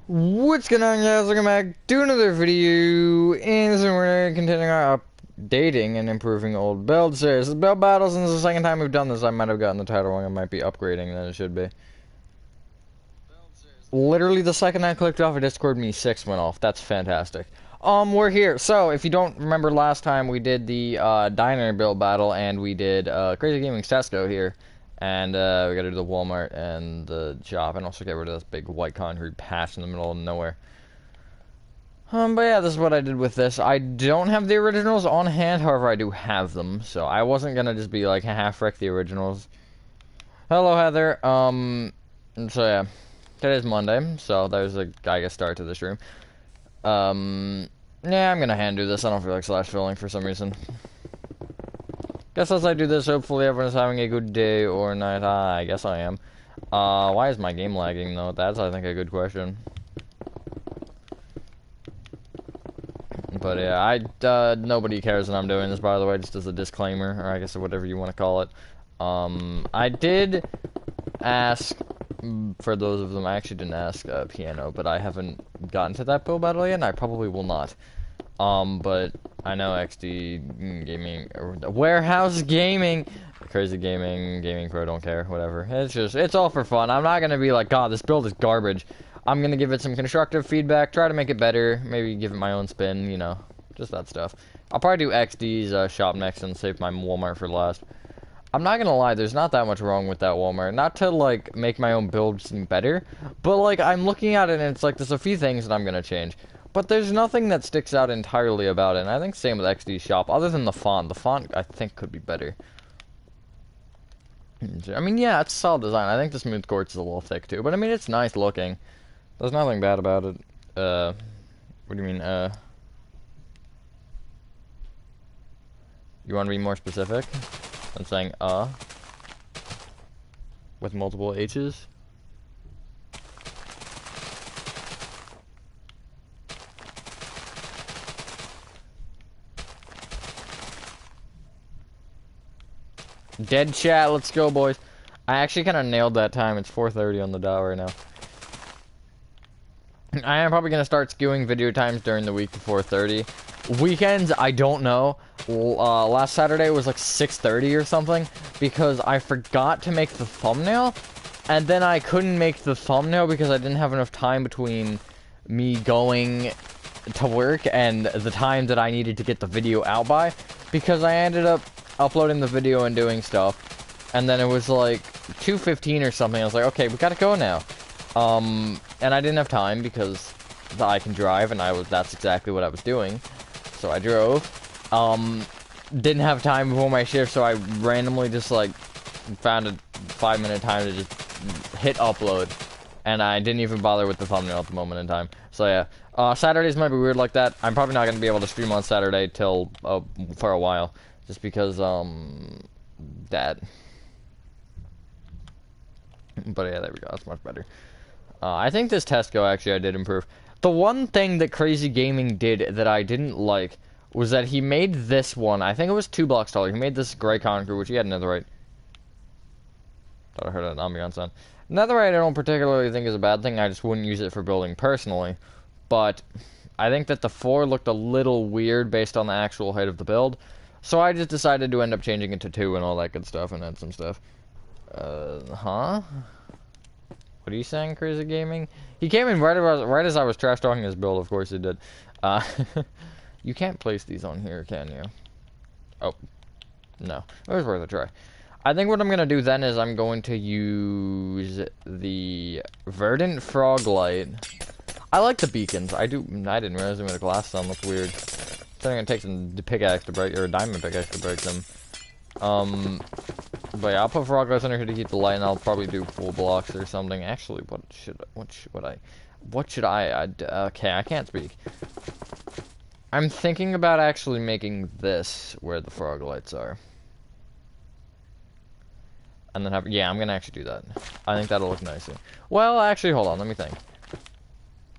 What's going on, guys? Welcome back to another video, and so we're continuing our updating and improving old builds. This is build battles, and this is the second time we've done this. I might have gotten the title wrong. I might be upgrading than it should be. Literally, the second I clicked off of Discord, me 6 went off. That's fantastic. We're here. So, if you don't remember last time, we did the diner build battle, and we did Crazy Gaming's Tesco here. And we gotta do the Walmart and the shop, and also get rid of this big white concrete patch in the middle of nowhere. But yeah, this is what I did with this. I don't have the originals on hand, however I do have them, so I wasn't gonna just be like, haha, frick the originals. Hello, Heather. So yeah, today's Monday, so there's a, I guess, start to the stream. Yeah, I'm gonna hand do this. I don't feel like slash filling for some reason. Guess as I do this, hopefully everyone's having a good day or night. I guess I am. Why is my game lagging though? That's, I think, a good question. But yeah, nobody cares that I'm doing this, by the way, just as a disclaimer, or I guess whatever you want to call it. I did ask, for those of them, I actually didn't ask Piano, but I haven't gotten to that build battle yet, and I probably will not. But I know XD Gaming, Warehouse Gaming, Crazy Gaming, Gaming Pro, don't care, whatever. It's all for fun. I'm not gonna be like, God, this build is garbage. I'm gonna give it some constructive feedback, try to make it better, maybe give it my own spin, you know, just that stuff. I'll probably do XD's shop next and save my Walmart for last. I'm not gonna lie, there's not that much wrong with that Walmart. Not to, like, make my own build seem better, but, like, I'm looking at it and it's like, there's a few things that I'm gonna change. But there's nothing that sticks out entirely about it, and I think same with XD's shop, other than the font. The font, I think, could be better. I mean, yeah, it's a solid design. I think the smooth quartz is a little thick, too. But, I mean, it's nice looking. There's nothing bad about it. What do you mean, You want to be more specific than saying, with multiple H's? Dead chat, let's go, boys. I actually kind of nailed that time. It's 4:30 on the dot right now. I am probably going to start skewing video times during the week to 4:30. Weekends, I don't know. Last Saturday was like 6:30 or something, because I forgot to make the thumbnail, and then I couldn't make the thumbnail because I didn't have enough time between me going to work and the time that I needed to get the video out by, because I ended up uploading the video and doing stuff, and then it was like 2:15 or something. I was like, okay, we gotta go now. And I didn't have time because I can drive, and that's exactly what I was doing. So I drove. Didn't have time before my shift, so I randomly just, like, found a 5-minute time to just hit upload. And I didn't even bother with the thumbnail at the moment in time. So yeah, Saturdays might be weird like that. I'm probably not gonna be able to stream on Saturday till, for a while. Just because, that. But yeah, there we go, that's much better. I think this Tesco, actually, I did improve. The one thing that Crazy Gaming did that I didn't like was that he made this one, I think it was 2 blocks taller. He made this gray concrete, which he had netherite. Thought I heard an ambiance sound. Netherite I don't particularly think is a bad thing, I just wouldn't use it for building personally. But I think that the 4 looked a little weird based on the actual height of the build. So I just decided to end up changing it to 2 and all that good stuff and add some stuff. Huh? What are you saying, Crazy Gaming? He came in right as I was trash talking his build, of course he did. You can't place these on here, can you? Oh. No. It was worth a try. I think what I'm gonna do then is I'm going to use the Verdant Frog Light. I like the beacons. I didn't realize they made a glass on. That's weird. So I'm gonna take some pickaxe to break, or a diamond pickaxe to break them. But yeah, I'll put frog lights under here to keep the light, and I'll probably do full blocks or something. Actually, what should I, okay, I can't speak. I'm thinking about actually making this where the frog lights are. And then yeah, I'm gonna actually do that. I think that'll look nicer. Well, actually, hold on, let me think.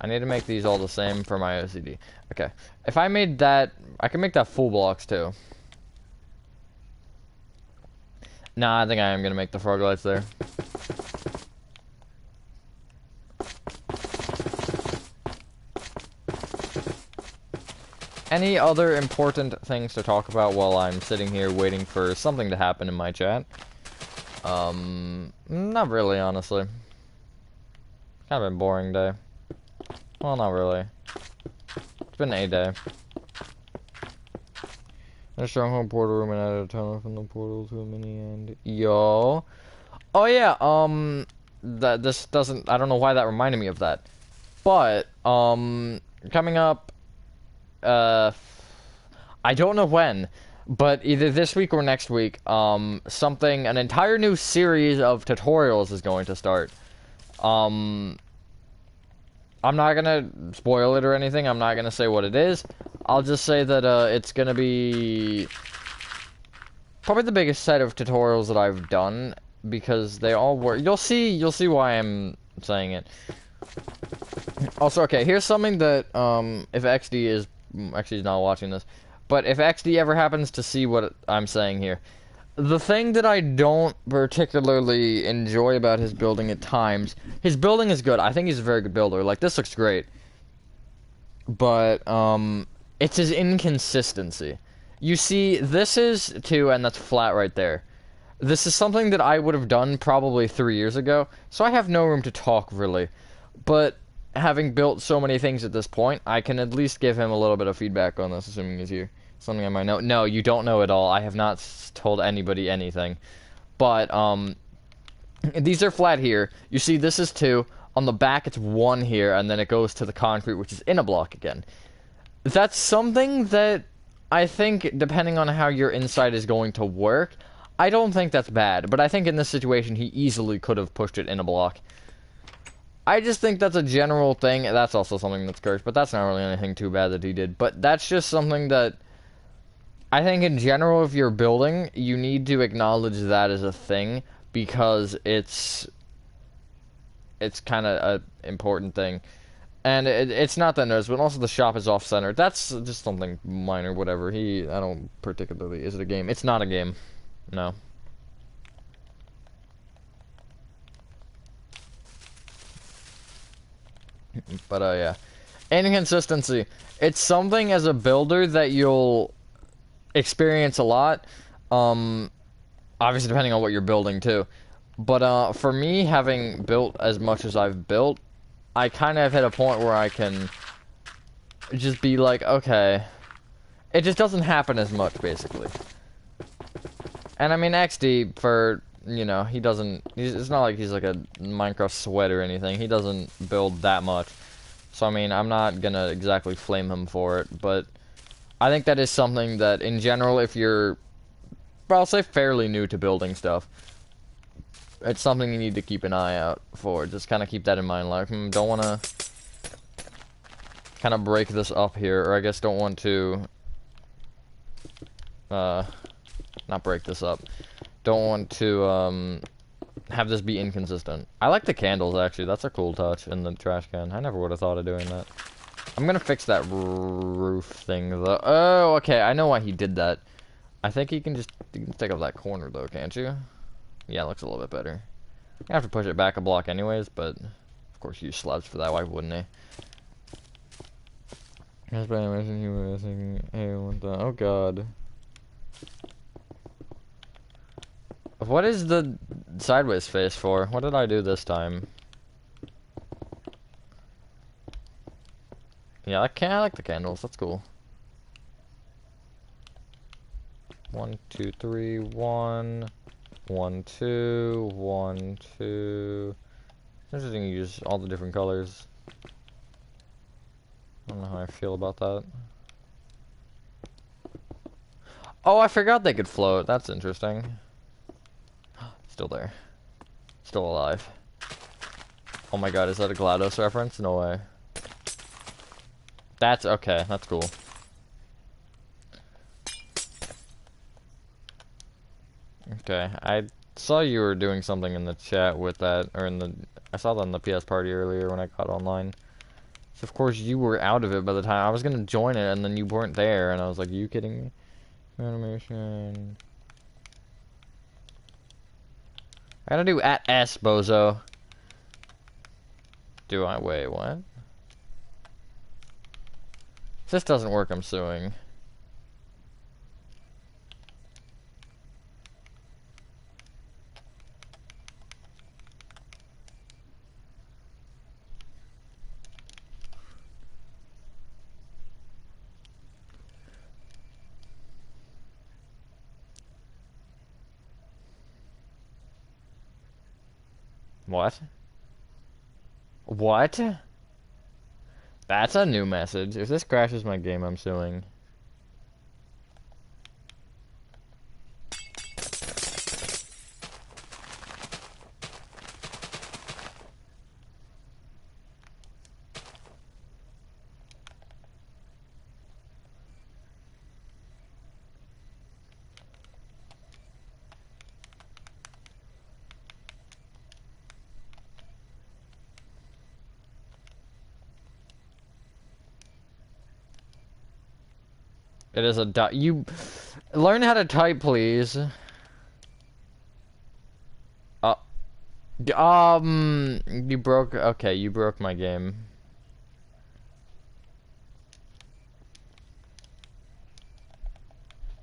I need to make these all the same for my OCD. Okay, if I made that, I can make that full blocks too. Nah, I think I am gonna make the frog lights there. Any other important things to talk about while I'm sitting here waiting for something to happen in my chat? Not really, honestly. Kind of been a boring day. Well, not really. It's been a day. A stronghold portal room and added a tunnel from the portal to a mini end. Yo. Oh yeah, this doesn't, I don't know why that reminded me of that. But, coming up, I don't know when, but either this week or next week, an entire new series of tutorials is going to start. I'm not gonna spoil it or anything, I'm not gonna say what it is. I'll just say that, it's gonna be probably the biggest set of tutorials that I've done, because they all work. You'll see why I'm saying it. Also, okay, here's something that, if XD is, actually he's not watching this, but if XD ever happens to see what I'm saying here, the thing that I don't particularly enjoy about his building at times, his building is good, I think he's a very good builder, like, this looks great, but, it's his inconsistency. You see, this is 2, and that's flat right there. This is something that I would have done probably 3 years ago, so I have no room to talk, really. But, having built so many things at this point, I can at least give him a little bit of feedback on this, assuming he's here. Something I might know. No, you don't know at all. I have not told anybody anything. But, these are flat here. You see, this is 2. On the back, it's 1 here, and then it goes to the concrete, which is in a block again. That's something that I think, depending on how your inside is going to work, I don't think that's bad, but I think in this situation he easily could have pushed it in a block. I just think that's a general thing. That's also something that's cursed, but that's not really anything too bad that he did. But that's just something that I think in general, if you're building, you need to acknowledge that as a thing, because it's kind of an important thing. And it's not that noticeable, but also the shop is off-center. That's just something minor, whatever. I don't particularly... Is it a game? It's not a game. No. But, yeah. Inconsistency. It's something as a builder that you'll experience a lot. Obviously, depending on what you're building, too. But, for me, having built as much as I've built, I kind of hit a point where I can just be like, okay, it just doesn't happen as much, basically. And I mean, XD, for, you know, it's not like he's like a Minecraft sweat or anything. He doesn't build that much. So, I mean, I'm not gonna exactly flame him for it, but I think that is something that, in general, if you're, well, I'll say fairly new to building stuff, it's something you need to keep an eye out for. Just kind of keep that in mind. Like, don't want to kind of break this up here, or I guess don't want to, not break this up. Don't want to, have this be inconsistent. I like the candles, actually. That's a cool touch in the trash can. I never would have thought of doing that. I'm gonna fix that roof thing, though. Oh, okay. I know why he did that. I think you can take off that corner, though, can't you? Yeah, it looks a little bit better. I have to push it back a block anyways, but of course you use slabs for that, why wouldn't he? Oh god. What is the sideways face for? What did I do this time? Yeah, I like the candles, that's cool. 1, 2, 3, 1. 1, 2, 1, 2. It's interesting you use all the different colors. I don't know how I feel about that. Oh, I forgot they could float. That's interesting. Still there. Still alive. Oh my god, is that a GLaDOS reference? No way. That's okay. That's cool. Okay, I saw you were doing something in the chat with that, or I saw that in the PS party earlier when I got online. So of course you were out of it by the time I was gonna join it, and then you weren't there, and I was like, are you kidding me? Animation. I gotta do @S, bozo. Do I? Wait, what? If this doesn't work, I'm suing. What? What? That's a new message. If this crashes my game, I'm suing. It is a you learn how to type, please. You broke. Okay, you broke my game.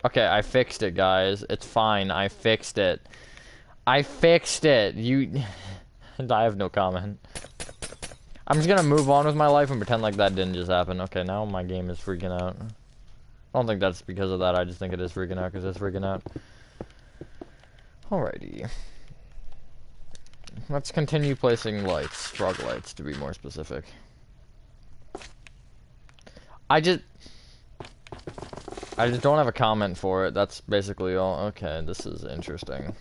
Okay, I fixed it, guys. It's fine. I fixed it. I fixed it. You. I have no comment. I'm just gonna move on with my life and pretend like that didn't just happen. Okay, now my game is freaking out. I don't think that's because of that. I just think it is freaking out because it's freaking out. Alrighty. Let's continue placing lights. Frog lights, to be more specific. I just don't have a comment for it. That's basically all. Okay, this is interesting.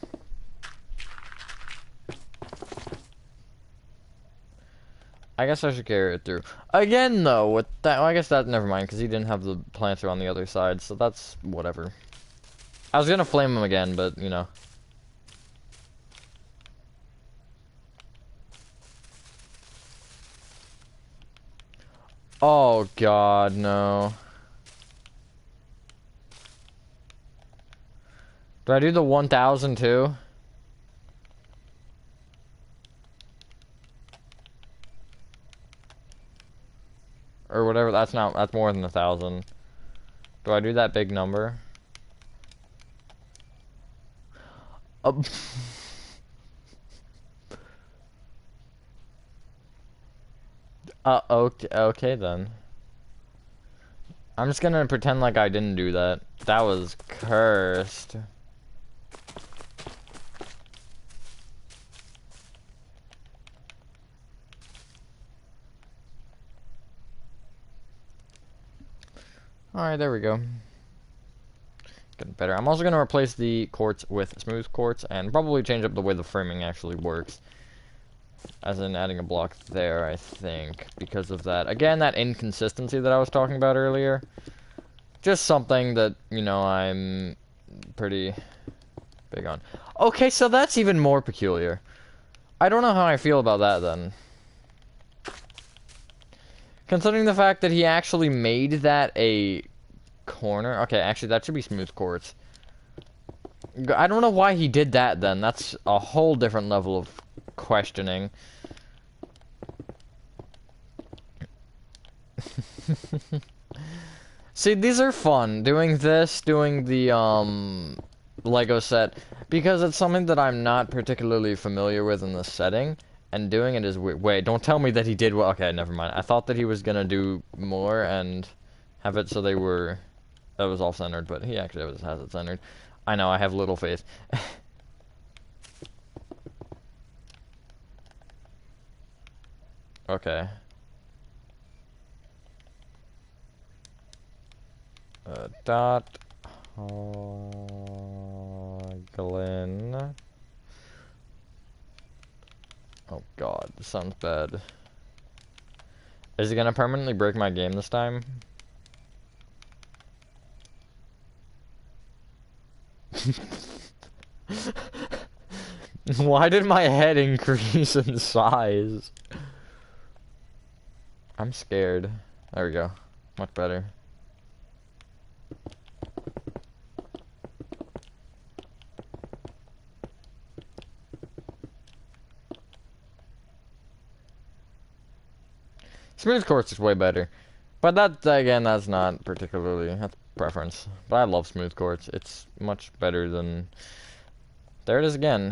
I guess I should carry it through. Again, though, with that, well, I guess that, never mind, because he didn't have the planter on the other side, so that's whatever. I was gonna flame him again, but, you know. Oh, God, no. Do I do the 1,000 too? Or whatever, that's more than 1,000. Do I do that big number? Okay then. I'm just gonna pretend like I didn't do that. That was cursed. Alright, there we go. Getting better. I'm also gonna replace the quartz with smooth quartz and probably change up the way the framing actually works. As in adding a block there, I think, because of that. Again, that inconsistency that I was talking about earlier. Just something that, you know, I'm pretty big on. Okay, so that's even more peculiar. I don't know how I feel about that, then. Considering the fact that he actually made that a corner. Okay, actually, that should be smooth quartz. I don't know why he did that, then. That's a whole different level of questioning. See, these are fun. Doing this, doing the, Lego set, because it's something that I'm not particularly familiar with in the setting, and doing it is weird. Wait, don't tell me that he did well. Okay, never mind. I thought that he was gonna do more and have it so they were, that was all centered, but he actually has it centered. I know, I have little faith. Okay. Dot Glen. Oh god, this sounds bad. Is it gonna permanently break my game this time? Why did my head increase in size? I'm scared. There we go. Much better. Smooth quartz is way better. But that, again, that's not particularly, that's preference. But I love smooth courts. It's much better than... There it is again.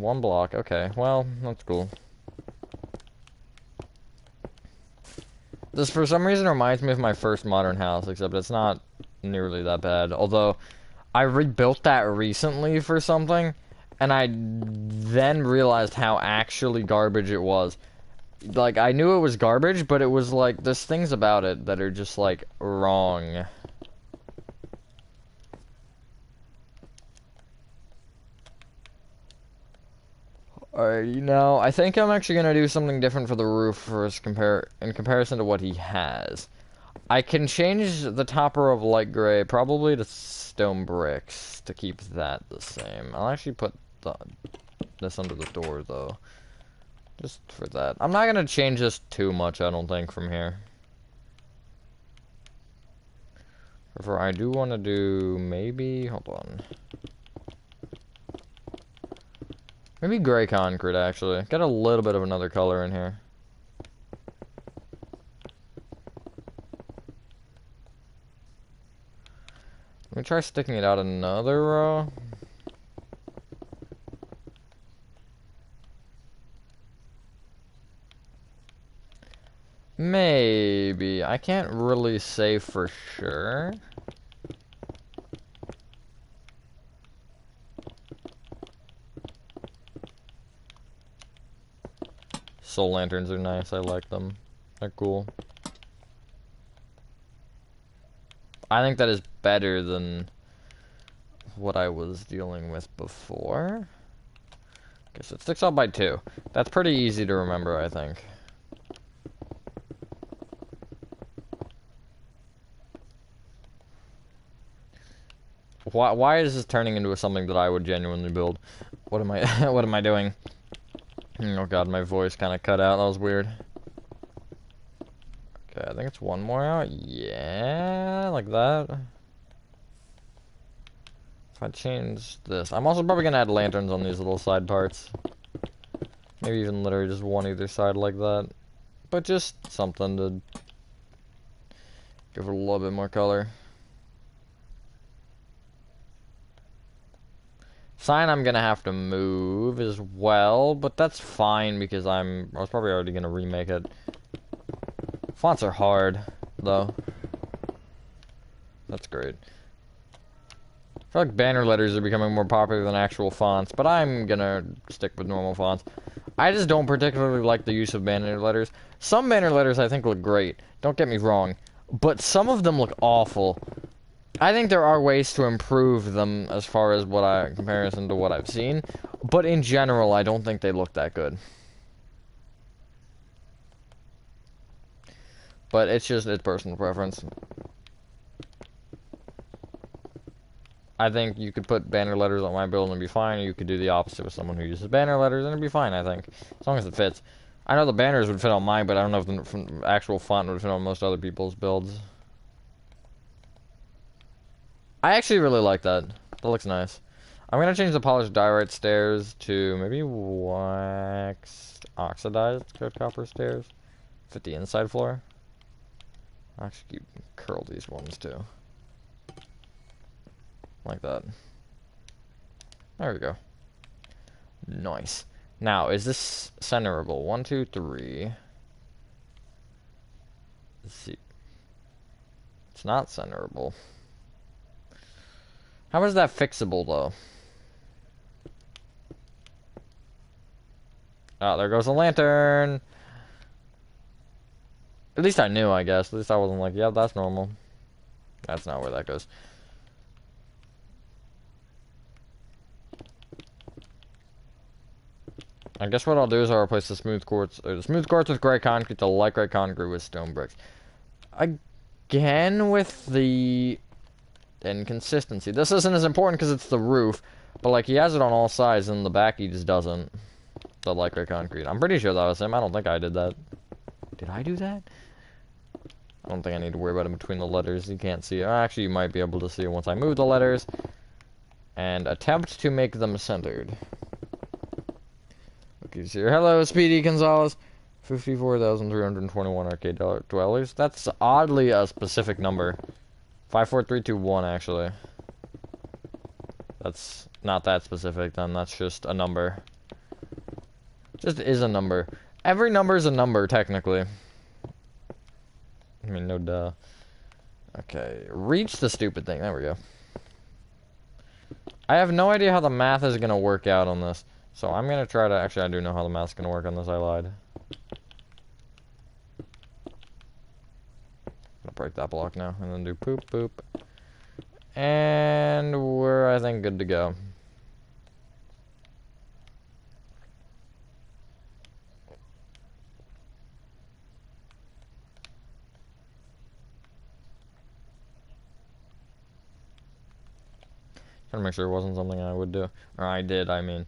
One block. Okay, well, that's cool. This, for some reason, reminds me of my first modern house, except it's not nearly that bad. Although, I rebuilt that recently for something, and I then realized how actually garbage it was. Like, I knew it was garbage, but it was like, there's things about it that are just, like, wrong. Alright, now, I think I'm actually gonna do something different for the roof first, in comparison to what he has. I can change the topper of light gray, probably to stone bricks, to keep that the same. I'll actually put this under the door, though. Just for that. I'm not gonna change this too much, I don't think, from here. However, I do want to do, maybe, hold on. Maybe gray concrete, actually. Get a little bit of another color in here. Let me try sticking it out another row. Maybe. I can't really say for sure. Soul lanterns are nice. I like them. They're cool. I think that is better than what I was dealing with before. Okay, so it sticks out by 2. That's pretty easy to remember, I think. Why is this turning into something that I would genuinely build? What am I what am I doing? Oh god, my voice kind of cut out. That was weird. Okay, I think it's one more out. Yeah, like that. If I change this, I'm also probably gonna add lanterns on these little side parts. Maybe even literally just one either side like that. But just something to give it a little bit more color. Sign I'm gonna have to move as well, but that's fine because I was probably already gonna remake it. Fonts are hard, though. That's great. I feel like banner letters are becoming more popular than actual fonts, but I'm gonna stick with normal fonts. I just don't particularly like the use of banner letters. Some banner letters I think look great, don't get me wrong, but some of them look awful. I think there are ways to improve them as far as in comparison to what I've seen, but in general, I don't think they look that good. But it's personal preference. I think you could put banner letters on my build and it'd be fine, or you could do the opposite with someone who uses banner letters and it'd be fine, I think. As long as it fits. I know the banners would fit on mine, but I don't know if the actual font would fit on most other people's builds. I actually really like that. That looks nice. I'm gonna change the polished diorite stairs to maybe waxed oxidized coat copper stairs. Fit the inside floor. I'll actually curl these ones too. Like that. There we go. Nice. Now, is this centerable? 1, 2, 3. Let's see. It's not centerable. How is that fixable, though? Oh, there goes a lantern. At least I knew, I guess. At least I wasn't like, yeah, that's normal. That's not where that goes. I guess what I'll do is I'll replace the smooth quartz with gray concrete, the light gray concrete with stone bricks. Again with the inconsistency. This isn't as important because it's the roof, but like he has it on all sides, and the back he just doesn't. The light gray concrete. I'm pretty sure that was him. I don't think I did that. Did I do that? I don't think I need to worry about it between the letters. You can't see it. Actually, you might be able to see it once I move the letters and attempt to make them centered. Okay, so hello, Speedy Gonzalez. 54,321 arcade dwellers. That's oddly a specific number. 54321 actually. That's not that specific then, that's just a number. Just is a number. Every number is a number, technically. I mean, no duh. Okay, reach the stupid thing. There we go. I have no idea how the math is gonna work out on this. So I'm gonna try to... Actually, I do know how the math's gonna work on this. I lied. I'll break that block now, and then do poop, boop. And we're, I think, good to go. Trying to make sure it wasn't something I would do. Or I did, I mean.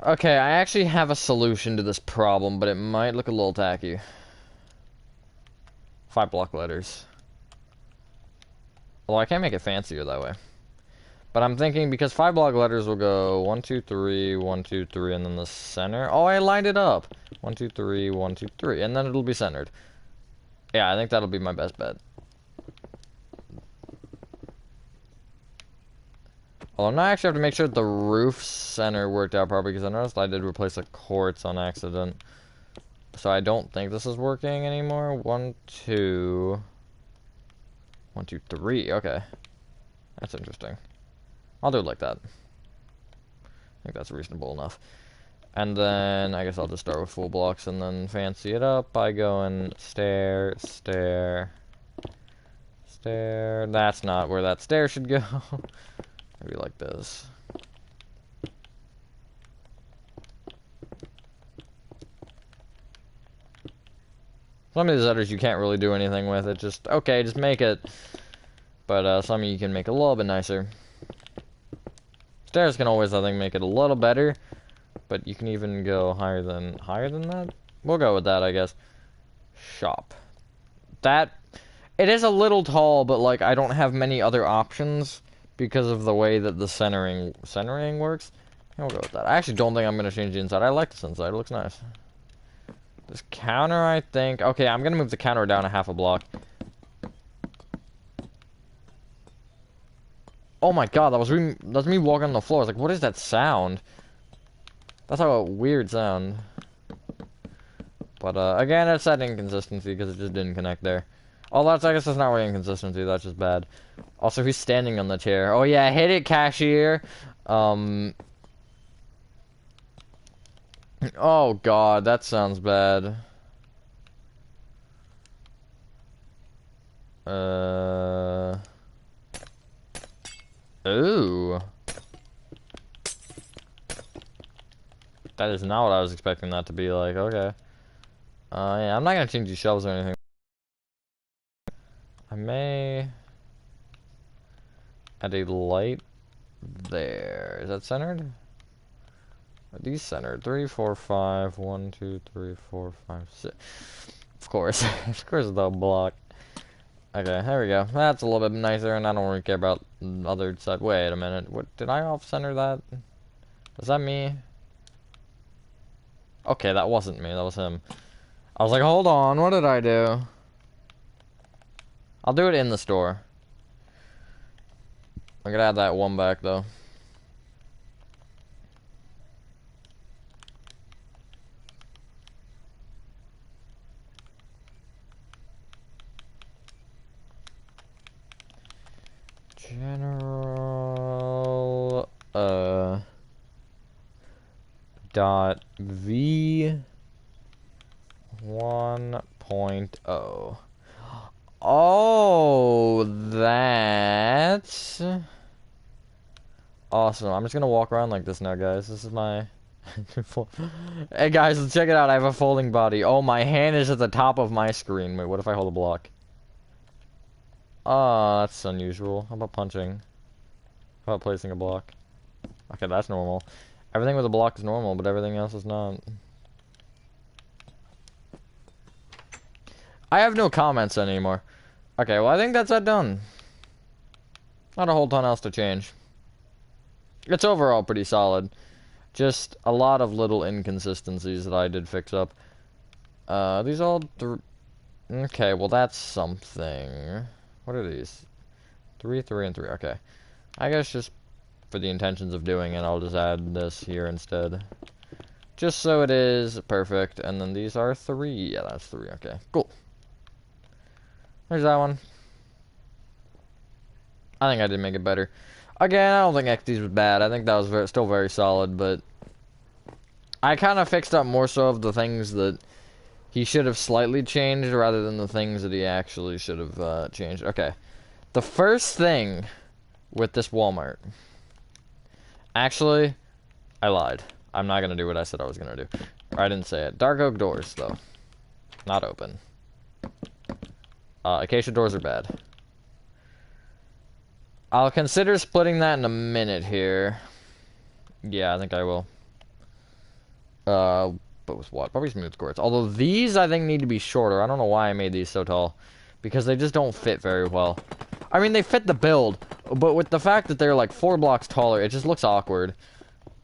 Okay, I actually have a solution to this problem, but it might look a little tacky. 5 block letters. Although I can't make it fancier that way. But I'm thinking because 5 block letters will go 1, 2, 3, 1, 2, 3, and then the center. Oh, I lined it up. 1, 2, 3, 1, 2, 3, and then it'll be centered. Yeah, I think that'll be my best bet. Although I actually have to make sure that the roof center worked out properly because I noticed I did replace a quartz on accident. So I don't think this is working anymore. 1, 2... 1, 2, 3. Okay. That's interesting. I'll do it like that. I think that's reasonable enough. And then I guess I'll just start with full blocks and then fancy it up by going stair, stair, stair. That's not where that stair should go. Maybe like this. Some of these letters you can't really do anything with. It just, okay, just make it. But some of you can make it a little bit nicer. Stairs can always, I think, make it a little better. But you can even go higher than that? We'll go with that, I guess. Shop. That, it is a little tall, but like I don't have many other options because of the way that the centering works. We'll go with that. I actually don't think I'm going to change the inside. I like this inside. It looks nice. This counter, I think... Okay, I'm going to move the counter down a half a block. Oh my god, that's me walking on the floor. I was like, what is that sound? That's a weird sound. But, again, it's that inconsistency because it just didn't connect there. Oh, I guess that's not really inconsistency. That's just bad. Also, he's standing on the chair. Oh, yeah, hit it, cashier. Oh, God, that sounds bad. Ooh. That is not what I was expecting that to be like. Okay. Yeah, I'm not gonna change these shelves or anything. I may add a light there. Is that centered? Are these centered? 3, 4, 5. 1, 2, 3, 4, 5, 6. Of course. Of course the block. Okay, there we go. That's a little bit nicer, and I don't really care about the other side. Wait a minute. What, did I off-center that? Was that me? Okay, that wasn't me. That was him. I was like, hold on. What did I do? I'll do it in the store. I'm gonna add that one back, though. General dot v 1.0. Oh, that's awesome. I'm just gonna walk around like this now, guys. This is my Hey guys, let's check it out. I have a folding body. Oh, my hand is at the top of my screen. Wait, what if I hold a block? Oh, that's unusual. How about punching? How about placing a block? Okay, that's normal. Everything with a block is normal, but everything else is not. I have no comments anymore. Okay, well, I think that's that done. Not a whole ton else to change. It's overall pretty solid. Just a lot of little inconsistencies that I did fix up. These all... Okay, well that's something. What are these? 3, 3, and 3. Okay. I guess just for the intentions of doing it, I'll just add this here instead. Just so it is perfect. And then these are 3. Yeah, that's 3. Okay, cool. There's that one. I think I did make it better. Again, I don't think XD's was bad. I think that was still very solid, but I kind of fixed up more so of the things that he should have slightly changed rather than the things that he actually should have changed. Okay. The first thing with this Walmart. Actually, I lied. I'm not going to do what I said I was going to do. Or I didn't say it. Dark oak doors, though. Not open. Acacia doors are bad. I'll consider splitting that in a minute here. Yeah, I think I will. But with what? Probably smooth quartz. Although these, I think, need to be shorter. I don't know why I made these so tall. Because they just don't fit very well. I mean, they fit the build. But with the fact that they're like 4 blocks taller, it just looks awkward.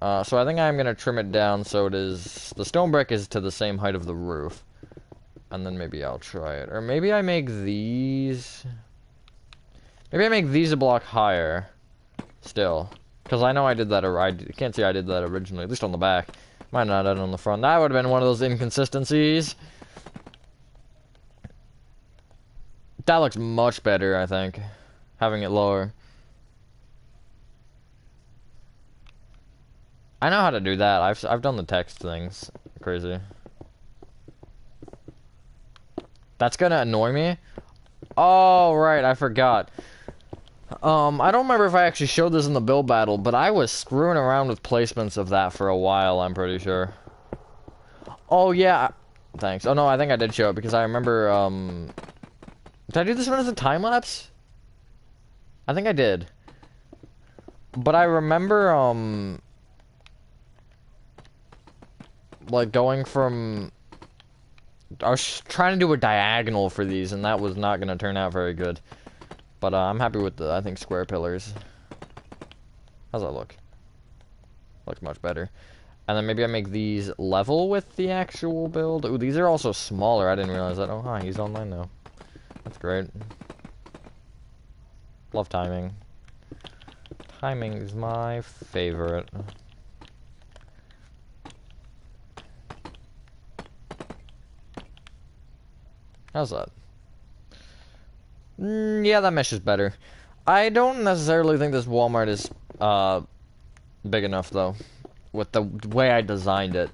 So I think I'm going to trim it down so it is... The stone brick is to the same height of the roof. And then maybe I'll try it. Or maybe I make these... Maybe I make these a block higher. Still. Because I know I did that... I can't say I did that originally. At least on the back. Might not have done on the front. That would have been one of those inconsistencies. That looks much better, I think. Having it lower. I know how to do that. I've done the text things. Crazy. That's gonna annoy me. Oh, right, I forgot. I don't remember if I actually showed this in the build battle, but I was screwing around with placements of that for a while, I'm pretty sure. Oh, yeah. Thanks. Oh, no, I think I did show it, because I remember, Did I do this one as a time-lapse? I think I did. But I remember, like, going from... I was trying to do a diagonal for these, and that was not going to turn out very good. But I'm happy with the, I think, square pillars. How's that look? Looks much better. And then maybe I make these level with the actual build. Ooh, these are also smaller. I didn't realize that. Oh, hi, he's online now. That's great. Love timing. Timing is my favorite. How's that? Yeah, that mesh is better. I don't necessarily think this Walmart is big enough, though, with the way I designed it.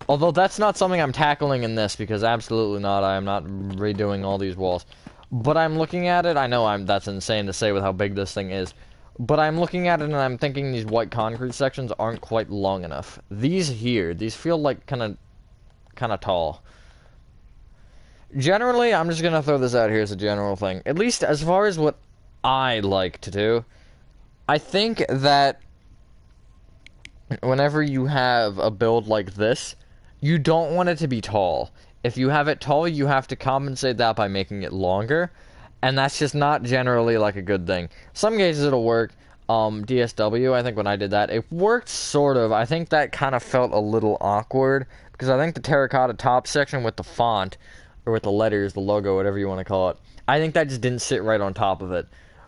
Although that's not something I'm tackling in this, because absolutely not. I am not redoing all these walls. But I'm looking at it. I know that's insane to say with how big this thing is. But I'm looking at it and I'm thinking these white concrete sections aren't quite long enough. These here, these feel like kind of tall. Generally, I'm just going to throw this out here as a general thing. At least as far as what I like to do. I think that whenever you have a build like this, you don't want it to be tall. If you have it tall, you have to compensate that by making it longer. And that's just not generally like a good thing. Some cases it'll work. DSW, I think when I did that, it worked sort of. I think that kind of felt a little awkward. Because I think the terracotta top section with the font... or with the letters, the logo, whatever you want to call it. I think that just didn't sit right on top of it.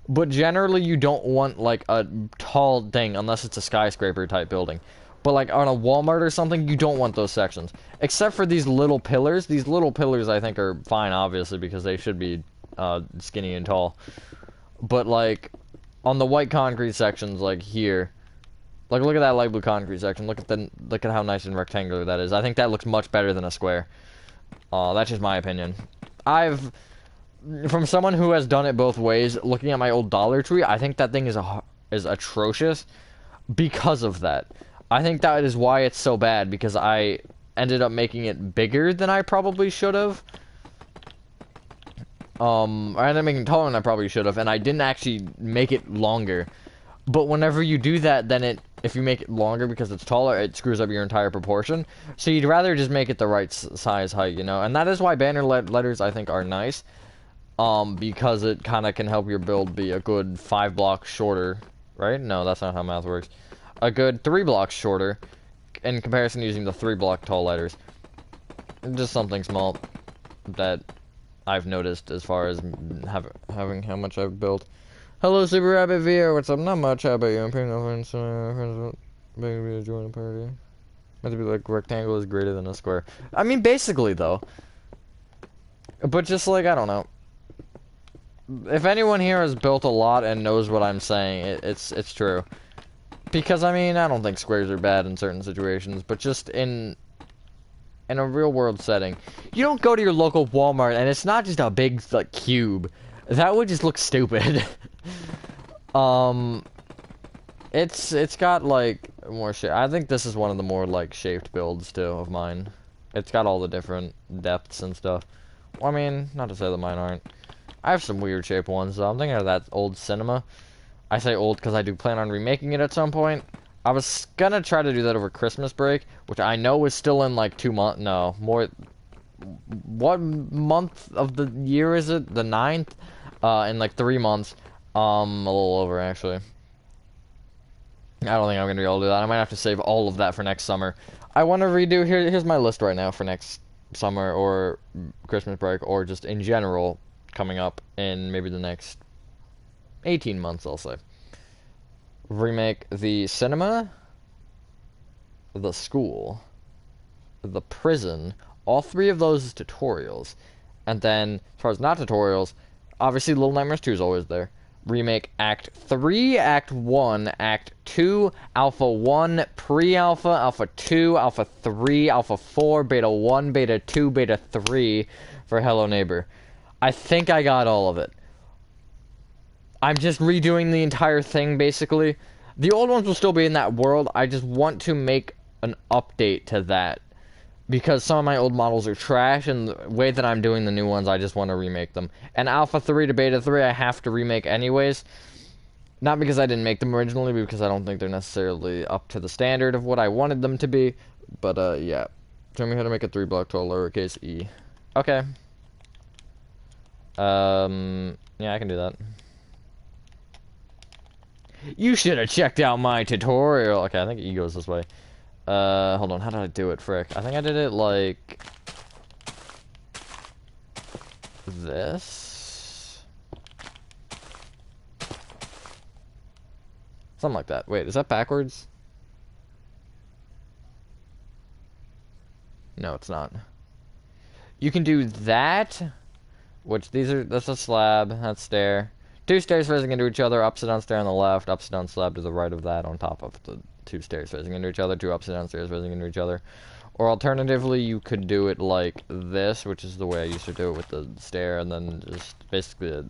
But generally, you don't want, like, a tall thing, unless it's a skyscraper type building. But, like, on a Walmart or something, you don't want those sections. Except for these little pillars. These little pillars, I think, are fine, obviously, because they should be skinny and tall. But, like, on the white concrete sections, like, here... Like, look at that light blue concrete section. Look at how nice and rectangular that is. I think that looks much better than a square. That's just my opinion. From someone who has done it both ways, looking at my old Dollar Tree, I think that thing is atrocious because of that. I think that is why it's so bad, because I ended up making it bigger than I probably should have. I ended up making it taller than I probably should have, and I didn't actually make it longer. But whenever you do that, then if you make it longer because it's taller, it screws up your entire proportion. So you'd rather just make it the right size height, you know? And that is why banner letters, I think, are nice. Because it kind of can help your build be a good 5 blocks shorter, right? No, that's not how math works. A good 3 blocks shorter in comparison to using the 3-block tall letters. Just something small that I've noticed as far as having how much I've built. Hello, Super Rabbit VR. What's up? Not much. How about you? I'm paying no friends. Friends begging me to join the party. Meant to be like rectangle is greater than a square. I mean, basically though. But just like I don't know. If anyone here has built a lot and knows what I'm saying, it's true. Because I mean, I don't think squares are bad in certain situations, but just in a real world setting, you don't go to your local Walmart and it's not just a big like cube. That would just look stupid. It's got like more shape. I think this is one of the more like shaped builds too of mine. It's got all the different depths and stuff. Well, I mean, not to say that mine aren't. I have some weird shaped ones though. I'm thinking of that old cinema. I say old because I do plan on remaking it at some point. I was gonna try to do that over Christmas break, which I know is still in like 2 months. No, more. What month of the year is it? The 9th? In like 3 months. A little over actually. I don't think I'm gonna be able to do that. I might have to save all of that for next summer. I want to redo. Here's my list right now for next summer or Christmas break or just in general coming up in maybe the next 18 months, I'll say. Remake the cinema, the school, the prison. All 3 of those is tutorials. And then, as far as not tutorials, obviously Little Nightmares 2 is always there. Remake Act 3, Act 1, Act 2, Alpha 1, Pre-Alpha, Alpha 2, Alpha 3, Alpha 4, Beta 1, Beta 2, Beta 3 for Hello Neighbor. I think I got all of it. I'm just redoing the entire thing, basically. The old ones will still be in that world. I just want to make an update to that. Because some of my old models are trash, and the way that I'm doing the new ones, I just want to remake them. And Alpha 3 to Beta 3, I have to remake anyways. Not because I didn't make them originally, but because I don't think they're necessarily up to the standard of what I wanted them to be. But, yeah. Show me how to make a 3-block tall lowercase e. Okay. Yeah, I can do that. You should have checked out my tutorial. Okay, I think E goes this way. Hold on, how did I do it, frick? I think I did it like this. Something like that. Wait, is that backwards? No, it's not. You can do that, which that's a slab, that's stair. 2 stairs facing into each other, upside down stair on the left, upside down slab to the right of that on top of the 2 stairs facing into each other, 2 upside down stairs facing into each other. Or alternatively, you could do it like this, which is the way I used to do it with the stair, and then just basically a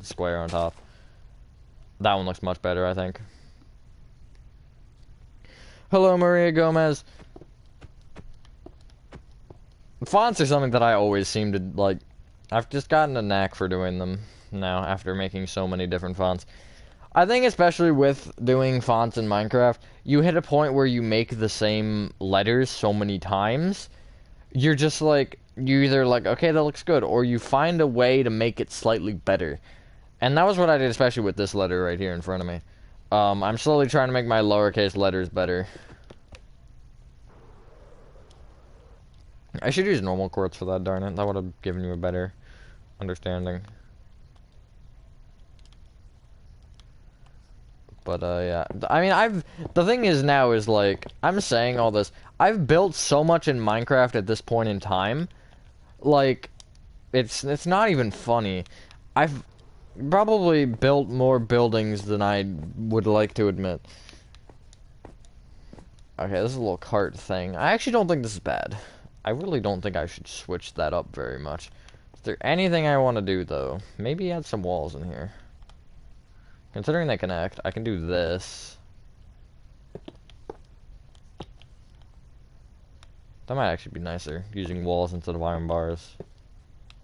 square on top. That one looks much better, I think. Hello, Maria Gomez. Fonts are something that I always seem to like. I've just gotten a knack for doing them now after making so many different fonts. I think especially with doing fonts in Minecraft, you hit a point where you make the same letters so many times, you're just like, you either like, okay, that looks good, or you find a way to make it slightly better. And that was what I did, especially with this letter right here in front of me. I'm slowly trying to make my lowercase letters better. I should use normal quotes for that, darn it. That would have given you a better understanding. But, yeah. I mean, the thing is now is, like, I'm saying all this. I've built so much in Minecraft at this point in time. Like, it's not even funny. I've probably built more buildings than I would like to admit. Okay, this is a little cart thing. I actually don't think this is bad. I really don't think I should switch that up very much. Is there anything I want to do, though? Maybe add some walls in here. Considering they connect, I can do this. That might actually be nicer, using walls instead of iron bars.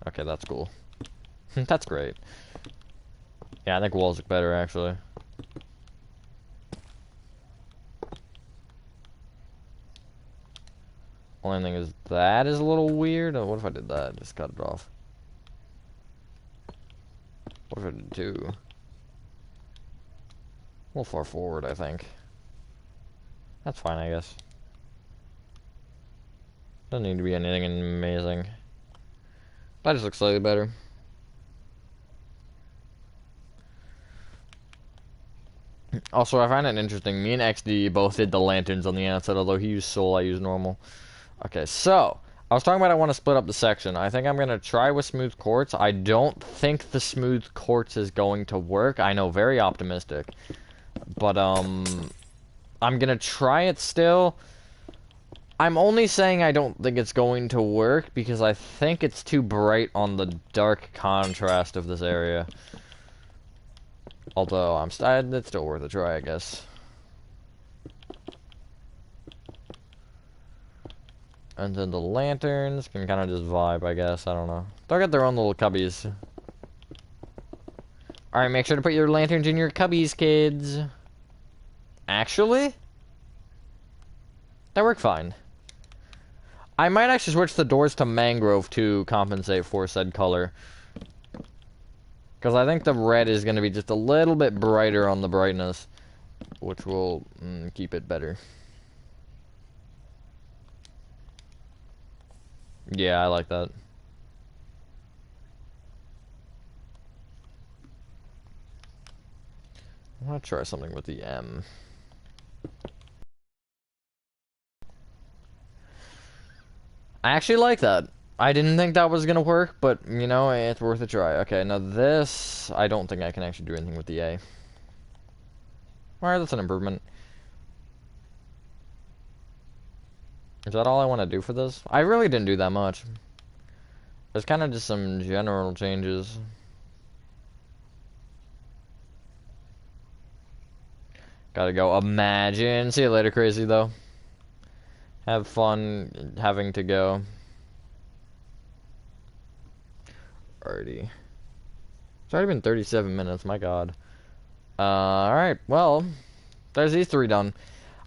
Okay, that's cool. That's great. Yeah, I think walls look better, actually. Only thing is, that is a little weird. Oh, what if I did that? Just cut it off. What if I did 2? A little far forward, I think. That's fine, I guess. Doesn't need to be anything amazing. That just looks slightly better. Also, I find it interesting. Me and XD both did the lanterns on the outside, although he used soul, I used normal. Okay, so I was talking about I want to split up the section. I think I'm gonna try with smooth quartz. I don't think the smooth quartz is going to work. I know, very optimistic, but I'm gonna try it still. I'm only saying I don't think it's going to work because I think it's too bright on the dark contrast of this area. Although it's still worth a try, I guess. And then the lanterns can kind of just vibe, I guess. I don't know. They'll get their own little cubbies. Alright, make sure to put your lanterns in your cubbies, kids. Actually? That worked fine. I might actually switch the doors to mangrove to compensate for said color. Because I think the red is going to be just a little bit brighter on the brightness. Which will keep it better. Yeah, I like that. I want to try something with the M. I actually like that. I didn't think that was gonna work, but, you know, it's worth a try. Okay, now this, I don't think I can actually do anything with the A. Alright, that's an improvement. Is that all I want to do for this? I really didn't do that much. There's kind of just some general changes. Gotta go. Imagine. See you later, crazy, though. Have fun having to go. Alrighty. It's already been 37 minutes, my god. Alright, well, there's these three done.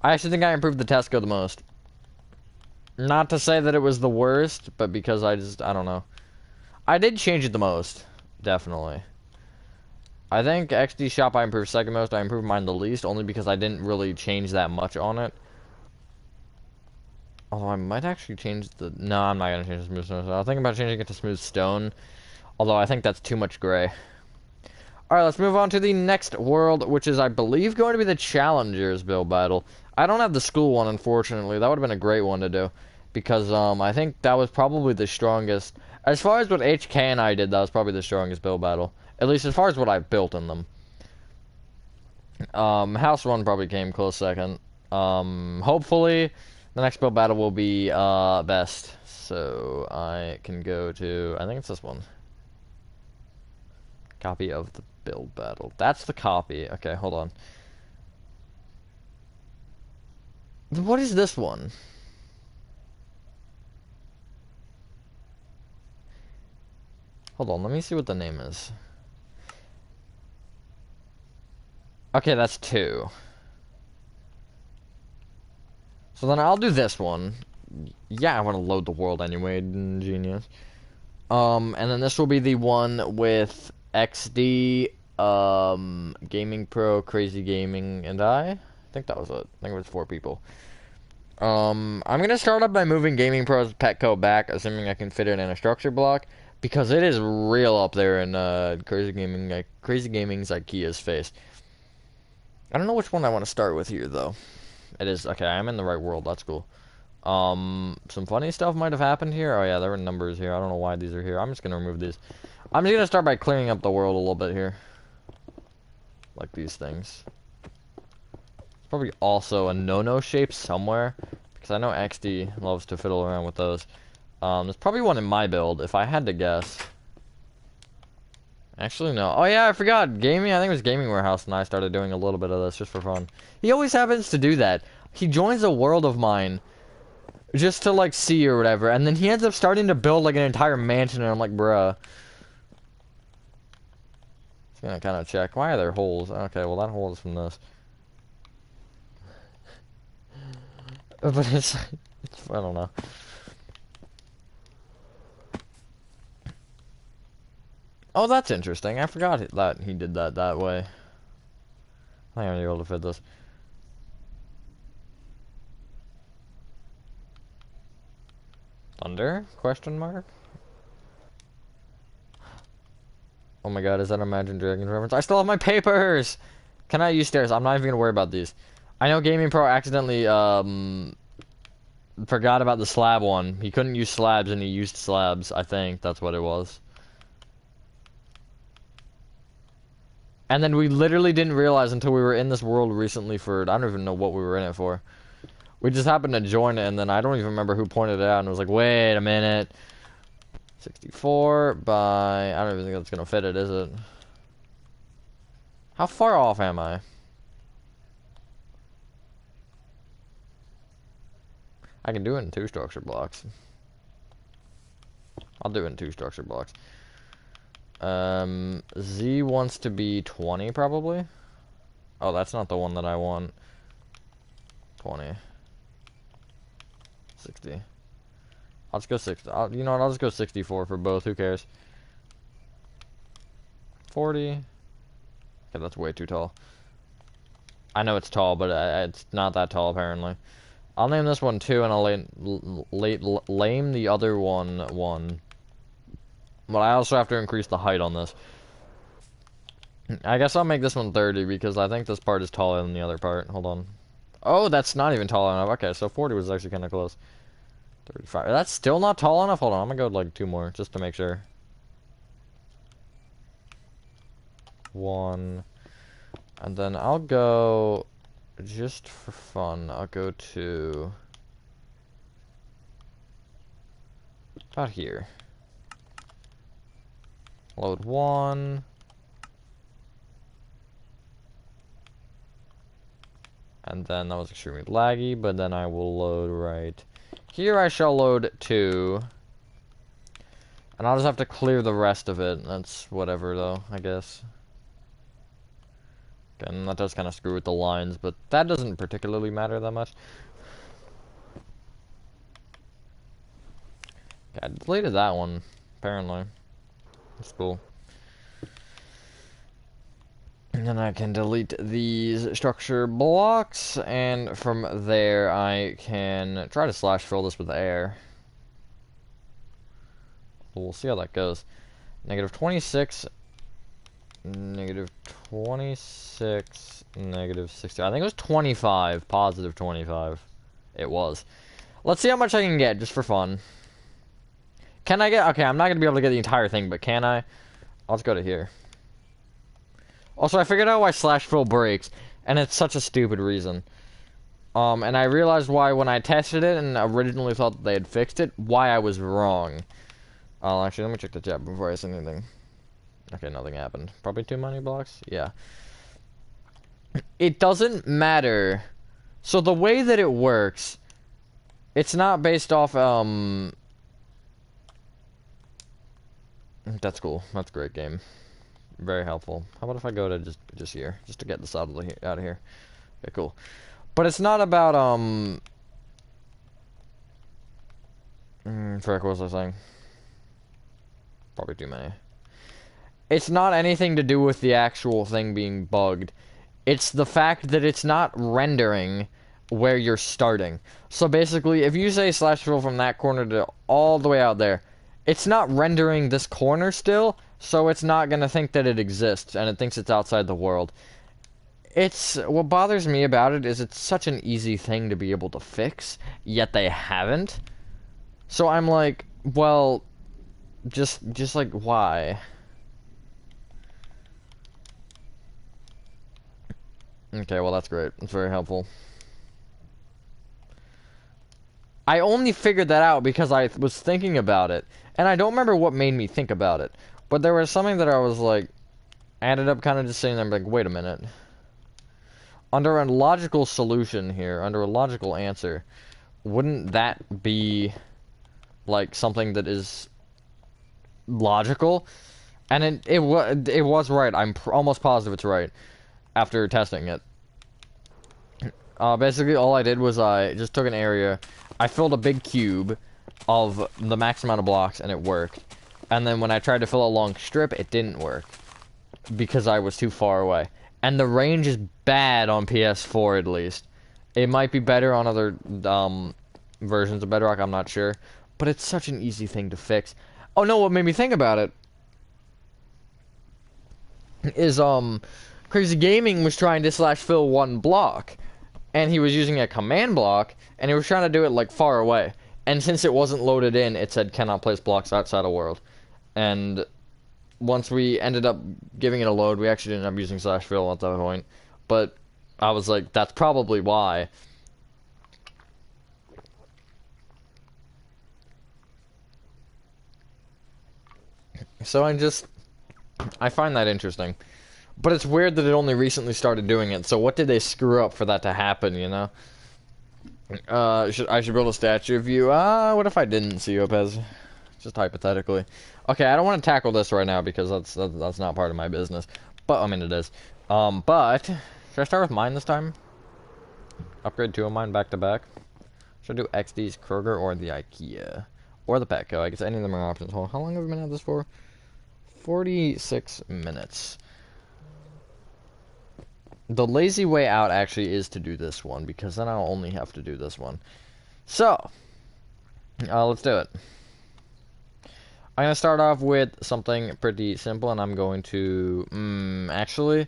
I actually think I improved the Tesco the most. Not to say that it was the worst, but because I don't know. I did change it the most, definitely. I think XD Shop I improved second most, I improved mine the least, only because I didn't really change that much on it. Although I might actually change the... No, I'm not going to change the smooth stone. So I'll think about changing it to smooth stone. Although I think that's too much gray. Alright, let's move on to the next world, which is, I believe, going to be the Challengers build battle. I don't have the school one, unfortunately. That would have been a great one to do. Because, I think that was probably the strongest. As far as what HK and I did, that was probably the strongest build battle. At least as far as what I built in them. House 1 probably came close second. Hopefully, the next build battle will be, best. So, I can go to, I think it's this one. Copy of the build battle. That's the copy. Okay, hold on. What is this one? Hold on, let me see what the name is. Okay, that's 2. So then I'll do this one. Yeah, I want to load the world anyway, genius. And then this will be the one with XD, Gaming Pro, Crazy Gaming, and I think that was it. I think it was 4 people. I'm gonna start up by moving Gaming Pro's Petco back, assuming I can fit it in a structure block, because it is real up there in Crazy Gaming's IKEA's face. I don't know which one I want to start with here though. It is okay. I'm in the right world. That's cool. Some funny stuff might have happened here. Oh yeah, there were numbers here. I don't know why these are here. I'm just gonna remove these. I'm just gonna start by cleaning up the world a little bit here, like these things. Probably also a no-no shape somewhere, because I know XD loves to fiddle around with those. There's probably one in my build, if I had to guess. Actually, no. Oh yeah, I forgot. Gaming, I think it was Gaming Warehouse and I started doing a little bit of this just for fun. He always happens to do that. He joins a world of mine just to, like, see or whatever, and then he ends up starting to build, like, an entire mansion, and I'm like, bruh. Just gonna kind of check. Why are there holes? Okay, well, that hole is from this. But it's I don't know. Oh, that's interesting. I forgot that he did that way. I think I'm gonna be able to fit this. Thunder? Question mark? Oh my god, is that Imagine Dragons reference? I still have my papers! Can I use stairs? I'm not even gonna worry about these. I know Gaming Pro accidentally, forgot about the slab one. He couldn't use slabs and he used slabs, I think. That's what it was. And then we literally didn't realize until we were in this world recently for, I don't even know what we were in it for. We just happened to join it and then I don't even remember who pointed it out and it was like, wait a minute. 64 by, I don't even think that's gonna fit it, is it? How far off am I? I can do it in 2 structure blocks. I'll do it in 2 structure blocks. Z wants to be 20 probably. Oh, that's not the one that I want. 20. 60. I'll just go 60. You know what? I'll just go 64 for both. Who cares? 40. Okay, that's way too tall. I know it's tall, but it's not that tall apparently. I'll name this one 2, and I'll lame the other one 1. But I also have to increase the height on this. I guess I'll make this one 30 because I think this part is taller than the other part. Hold on. Oh, that's not even tall enough. Okay, so 40 was actually kind of close. 35. That's still not tall enough? Hold on, I'm gonna go like 2 more just to make sure. 1. And then I'll go, just for fun, I'll go to about here. Load 1. And then that was extremely laggy, but then I will load right here. I shall load 2. And I'll just have to clear the rest of it. That's whatever though, I guess. And that does kind of screw with the lines, but that doesn't particularly matter that much. Okay, I deleted that one, apparently. That's cool. And then I can delete these structure blocks, and from there I can try to slash fill this with air. We'll see how that goes. Negative 26, negative 26, negative 60. I think it was 25, positive 25. It was. Let's see how much I can get, just for fun. Can I get, okay, I'm not going to be able to get the entire thing, but can I? I'll just go to here. Also, I figured out why slash fill breaks, and it's such a stupid reason. And I realized why when I tested it and originally thought that they had fixed it, why I was wrong. Actually, let me check the chat before I say anything. Okay, nothing happened. Probably too many blocks? Yeah. It doesn't matter. So the way that it works, it's not based off, That's cool. That's a great game. Very helpful. How about if I go to just here, just to get this out of here? Okay, cool. But it's not about frick, what was I saying? Probably too many. It's not anything to do with the actual thing being bugged. It's the fact that it's not rendering where you're starting. So basically, if you say slash fill from that corner to all the way out there, it's not rendering this corner still, so it's not gonna think that it exists, and it thinks it's outside the world. It's, what bothers me about it is it's such an easy thing to be able to fix, yet they haven't. So I'm like, well, just like, why? Okay, well that's great. It's very helpful. I only figured that out because I was thinking about it, and I don't remember what made me think about it, but there was something that I was like, I ended up kind of just saying, I'm like, wait a minute. Under a logical solution here, under a logical answer, wouldn't that be like something that is logical? And it was right. I'm almost positive it's right after testing it. Basically all I did was I just took an area, I filled a big cube of the max amount of blocks and it worked. And then when I tried to fill a long strip, it didn't work because I was too far away. And the range is bad on PS4 at least. It might be better on other versions of Bedrock, I'm not sure. but it's such an easy thing to fix. Oh no, what made me think about it is Crazy Gaming was trying to slash fill one block, and he was using a command block, and he was trying to do it like far away. And since it wasn't loaded in, it said cannot place blocks outside of world. And once we ended up giving it a load, we actually ended up using slash fill at that point. But I was like, that's probably why. So I find that interesting. But it's weird that it only recently started doing it, so what did they screw up for that to happen, you know? I should build a statue of you. What if I didn't see you, Pez? Just hypothetically. Okay, I don't want to tackle this right now because that's not part of my business. But, I mean, it is. But, should I start with mine this time? Upgrade 2 of mine back to back? Should I do XD's, Kroger, or the IKEA? Or the Petco? I guess any of them are options. Hold on, how long have we been at this for? 46 minutes. The lazy way out actually is to do this one, because then I'll only have to do this one. So, let's do it. I'm going to start off with something pretty simple, and I'm going to, actually...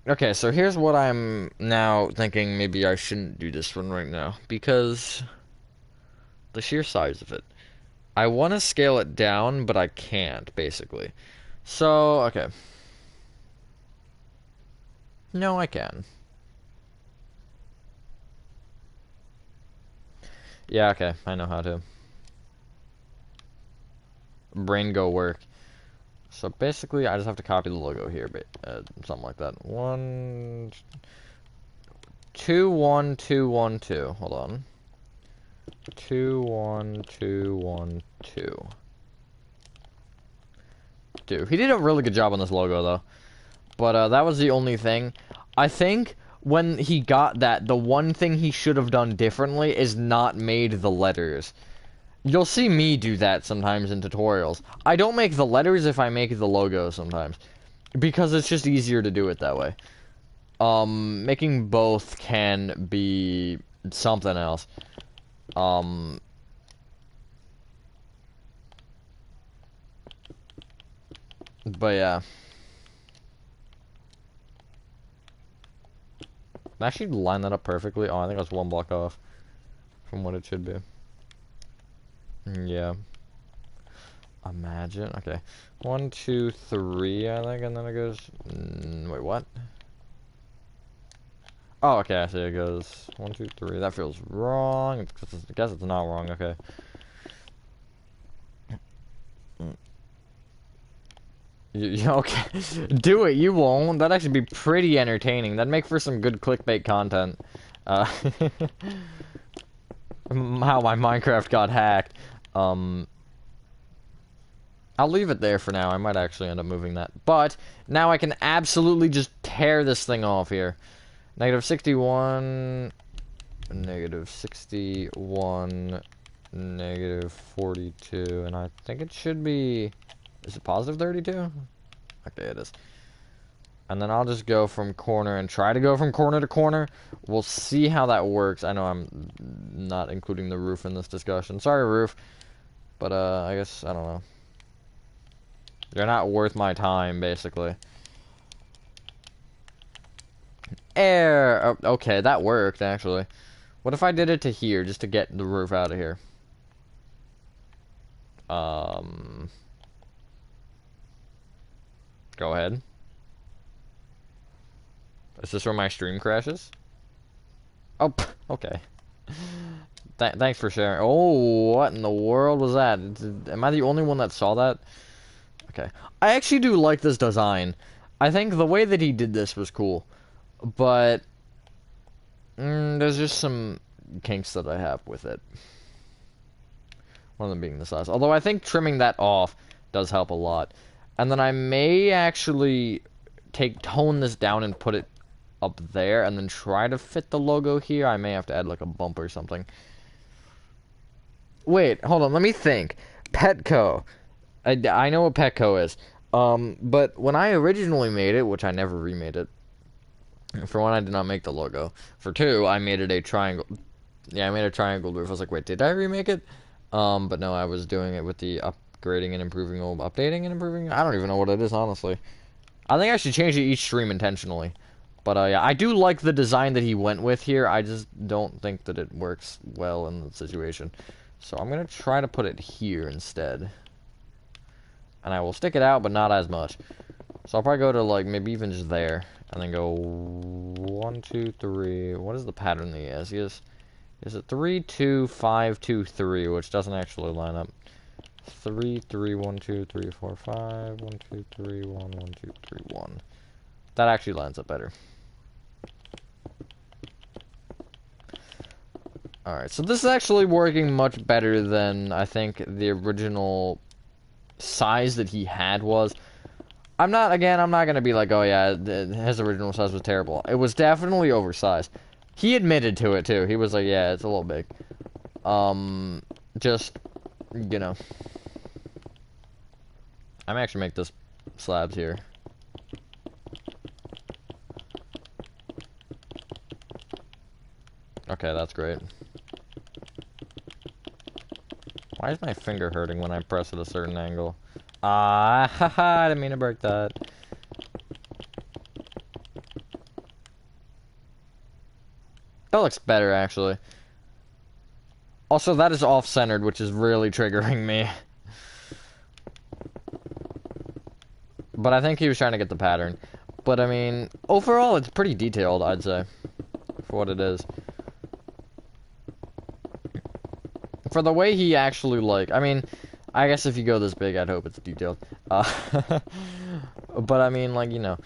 Okay, so here's what I'm now thinking maybe I shouldn't do this one right now, because the sheer size of it. I want to scale it down, but I can't, basically. So, okay. No, I can. Yeah, okay, I know how to. Brain go work. So basically, I just have to copy the logo here, but something like that. 1, 2, 1, 2, 1, 2. Hold on. 2, 1, 2, 1, 2. Dude, he did a really good job on this logo, though. But that was the only thing. I think when he got that, the one thing he should have done differently is not made the letters. You'll see me do that sometimes in tutorials. I don't make the letters if I make the logo sometimes, because it's just easier to do it that way. Making both can be something else. But yeah. I actually line that up perfectly. Oh, I think I was one block off from what it should be. Yeah. Imagine. Okay. 1, 2, 3, I think, and then it goes... wait, what? Oh, okay, I see it goes 1, 2, 3. That feels wrong. I guess it's not wrong, okay. Okay, do it, you won't. That'd actually be pretty entertaining. That'd make for some good clickbait content. How my Minecraft got hacked. I'll leave it there for now. I might actually end up moving that. But, now I can absolutely just tear this thing off here. Negative 61, negative 61, negative 42, and I think it should be... Is it positive 32? Okay, it is. And then I'll just go from corner and try to go from corner to corner. We'll see how that works. I know I'm not including the roof in this discussion. Sorry, roof. But, I guess, I don't know. They're not worth my time, basically. Air! Oh, okay, that worked, actually. What if I did it to here, just to get the roof out of here? Go ahead. Is this where my stream crashes? Oh, okay. Thanks for sharing. Oh, what in the world was that? Am I the only one that saw that? Okay. I actually do like this design. I think the way that he did this was cool. But there's just some kinks that I have with it. One of them being the size. Although I think trimming that off does help a lot. And then I may actually tone this down and put it up there, and then try to fit the logo here. I may have to add like a bump or something. Wait, hold on, let me think. Petco. I know what Petco is. But when I originally made it, which I never remade it. For one, I did not make the logo. For two, I made it a triangle. Yeah, I made a triangle roof. I was like, wait, did I remake it? But no, I was doing it with the upgrading and improving, updating and improving. I don't even know what it is, honestly. I think I should change it each stream intentionally. But yeah, I do like the design that he went with here. I just don't think that it works well in the situation. So I'm gonna try to put it here instead. And I will stick it out, but not as much. So I'll probably go to, like, maybe even just there. And then go 1, 2, 3. What is the pattern that he has? He has... Is it 3, 2, 5, 2, 3, which doesn't actually line up. 3, 3, 1, 2, 3, 4, 5, 1, 2, 3, 1, 1, 2, 3, 1. That actually lines up better. Alright, so this is actually working much better than I think the original size that he had was. I'm not gonna be like, oh yeah, his original size was terrible. It was definitely oversized. He admitted to it too. He was like, yeah, it's a little big. Just, you know. I'm actually make this slabs here. Okay, that's great. Why is my finger hurting when I press at a certain angle? Ah, haha, I didn't mean to break that. That looks better, actually. Also, that is off-centered, which is really triggering me. But I think he was trying to get the pattern. But, I mean, overall, it's pretty detailed, I'd say. For what it is. For the way he actually, like, I mean, I guess if you go this big, I'd hope it's detailed. But, I mean, like, you know,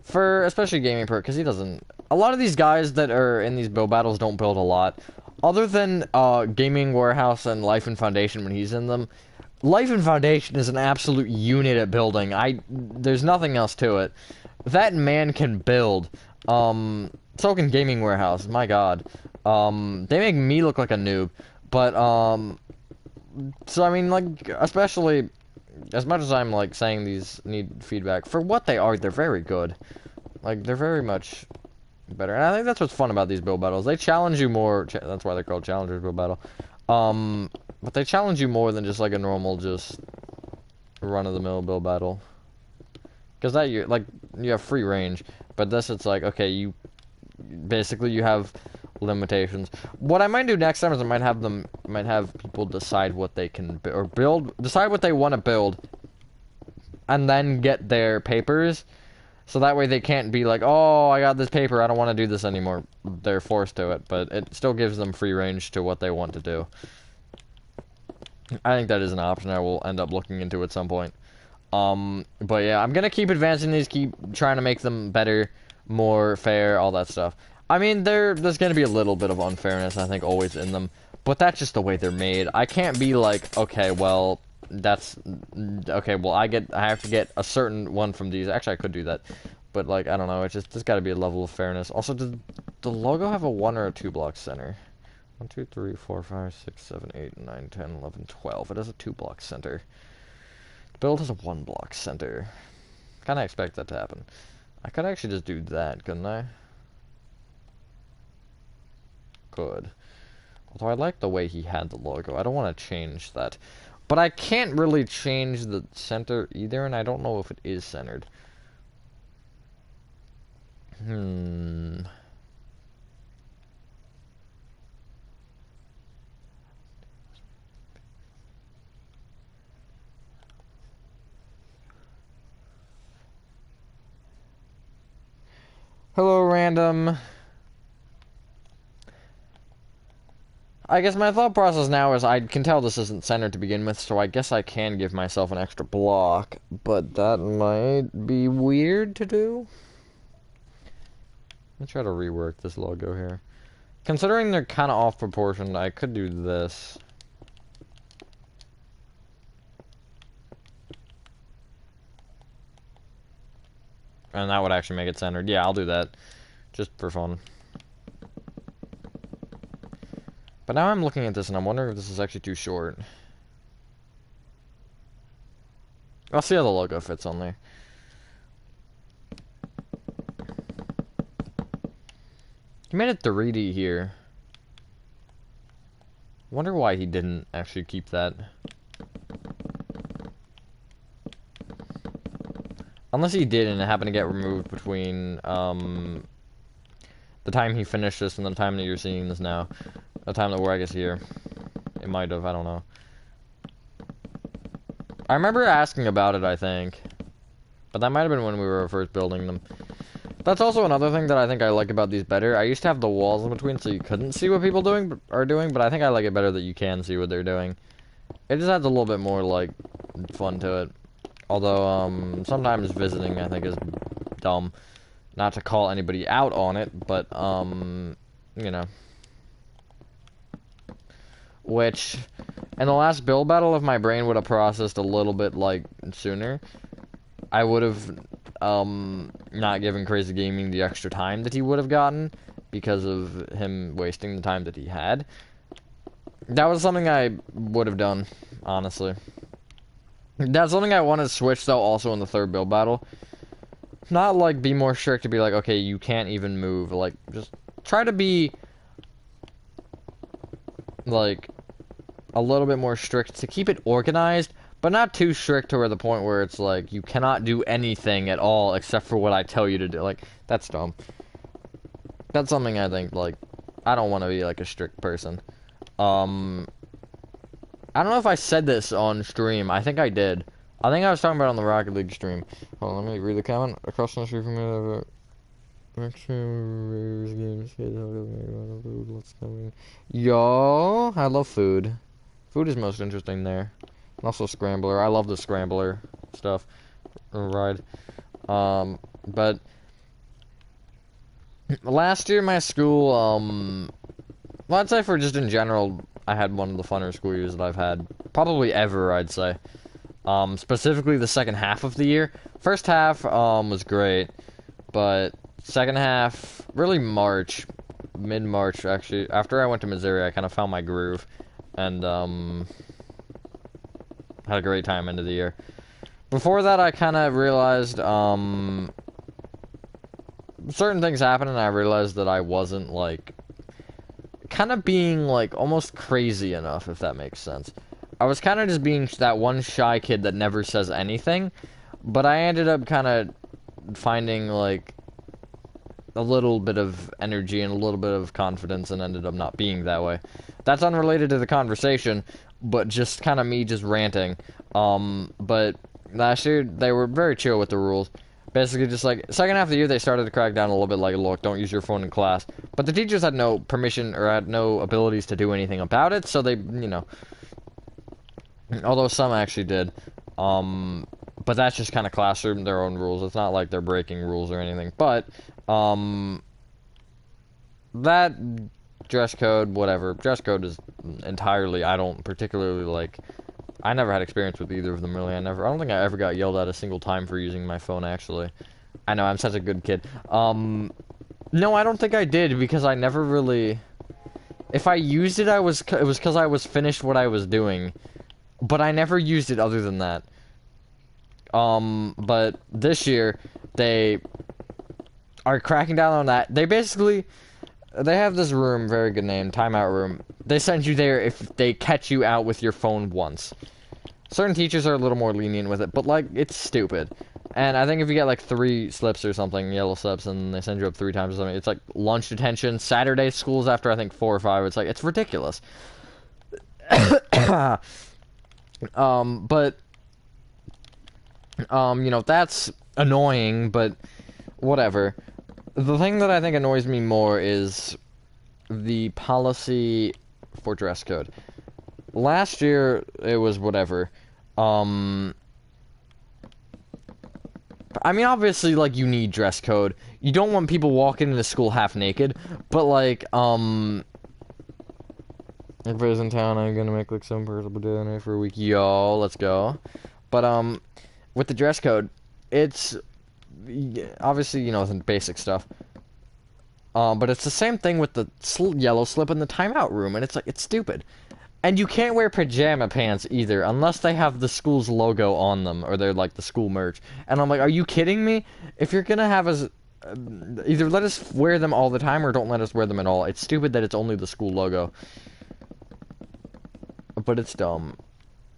for, especially Gaming Perk, because he doesn't, a lot of these guys that are in these build battles don't build a lot. Other than, Gaming Warehouse and Life and Foundation when he's in them, Life and Foundation is an absolute unit at building. There's nothing else to it. That man can build. So can Gaming Warehouse, my god. They make me look like a noob. But, so I mean, like, especially, as much as I'm, like, saying these need feedback, for what they are, they're very good. Like, they're very much better. And I think that's what's fun about these build battles. They challenge you more, that's why they're called Challengers Build Battle. But they challenge you more than just, like, a normal, just, run-of-the-mill build battle. Because that, you have free range. But this, it's like, okay, basically, you have limitations. What I might do next time is I might have people decide what they can decide what they want to build, and then get their papers, so that way they can't be like, oh, I got this paper, I don't want to do this anymore. They're forced to it, but it still gives them free range to what they want to do. I think that is an option. I will end up looking into at some point. But yeah, I'm gonna keep advancing these, keep trying to make them better, more fair, all that stuff. I mean, there's gonna be a little bit of unfairness, I think, always in them, but that's just the way they're made. I can't be like, okay, well, okay, well, I have to get a certain one from these. Actually, I could do that, but, like, I don't know, there's gotta be a level of fairness. Also, does the logo have a 1 or a 2 block center? 1, 2, 3, 4, 5, 6, 7, 8, 9, 10, 11, 12. It has a 2 block center. The build has a 1 block center. Kinda expect that to happen. I could actually just do that, couldn't I? Good. Although I like the way he had the logo. I don't want to change that. But I can't really change the center either, and I don't know if it is centered. Hello, random. I guess my thought process now is I can tell this isn't centered to begin with, so I guess I can give myself an extra block, but that might be weird to do. Let's try to rework this logo here. Considering they're kind of off proportioned, I could do this. And that would actually make it centered. Yeah, I'll do that. Just for fun. But now I'm looking at this and I'm wondering if this is actually too short. I'll see how the logo fits on there. He made it 3D here. Wonder why he didn't actually keep that. Unless he did and it happened to get removed between, the time he finished this and the time that you're seeing this now. The time that we're, I guess, here. It might have, I don't know. I remember asking about it, I think. But that might have been when we were first building them. That's also another thing that I think I like about these better. I used to have the walls in between so you couldn't see what people are doing, but I think I like it better that you can see what they're doing. It just adds a little bit more, like, fun to it. Although, sometimes visiting, I think, is dumb. Not to call anybody out on it, but, you know. Which, in the last build battle, if my brain would have processed a little bit, like, sooner, I would have, not given Crazy Gaming the extra time that he would have gotten because of him wasting the time that he had. That was something I would have done, honestly. That's something I want to switch, though, also in the third build battle. Not, like, be more strict to be like, okay, you can't even move. Like, just try to be, like, a little bit more strict to keep it organized, but not too strict to where the point where it's like, you cannot do anything at all except for what I tell you to do. Like, that's dumb. That's something I think, like, I don't want to be, like, a strict person. I don't know if I said this on stream. I think I did. I think I was talking about it on the Rocket League stream. Hold on, let me read the comment. Across the street from me, yo, I love food. Food is most interesting there. And also Scrambler. I love the Scrambler stuff. Ride. But last year my school, well, I'd say for just in general, I had one of the funner school years that I've had. Probably ever, I'd say. Specifically the second half of the year. First half, was great. But second half, really March, mid-March, actually. After I went to Missouri, I kind of found my groove. And, had a great time end of the year. Before that, I kind of realized, certain things happened, and I realized that I wasn't, like, kind of being, like, almost crazy enough, if that makes sense. I was kind of just being that one shy kid that never says anything, but I ended up kind of finding, like, a little bit of energy and a little bit of confidence and ended up not being that way. That's unrelated to the conversation, but just kind of me just ranting. But last year, they were very chill with the rules. Basically, just like, second half of the year, they started to crack down a little bit, like, look, don't use your phone in class. But the teachers had no permission or had no abilities to do anything about it, so they, you know, although some actually did. But that's just kind of classroom, their own rules. It's not like they're breaking rules or anything. But, that dress code, whatever. Dress code is entirely, I don't particularly like. I never had experience with either of them, really. I don't think I ever got yelled at a single time for using my phone, actually. I know, I'm such a good kid. No, I don't think I did, because I never really... If I used it, it was because I was finished what I was doing. But I never used it other than that. But this year, they are cracking down on that. They basically... They have this room, very good name, timeout room. They send you there if they catch you out with your phone once. Certain teachers are a little more lenient with it, but, like, it's stupid. And I think if you get, like, 3 slips or something, yellow slips, and they send you up 3 times or something, it's, like, lunch detention. Saturday school's after, I think, 4 or 5. It's, like, it's ridiculous. But, you know, that's annoying, but whatever. The thing that I think annoys me more is the policy for dress code. Last year, it was whatever. I mean, obviously, like, you need dress code. You don't want people walking into school half naked, but, like, everybody's in town, I'm gonna make, like, some personal dinner for a week. Yo, let's go. But, with the dress code, it's... obviously, you know, the basic stuff. But it's the same thing with the yellow slip in the timeout room, and it's like, it's stupid. And you can't wear pajama pants either, unless they have the school's logo on them, or they're like the school merch. And I'm like, are you kidding me? If you're gonna have us, either let us wear them all the time, or don't let us wear them at all. It's stupid that it's only the school logo. but it's dumb.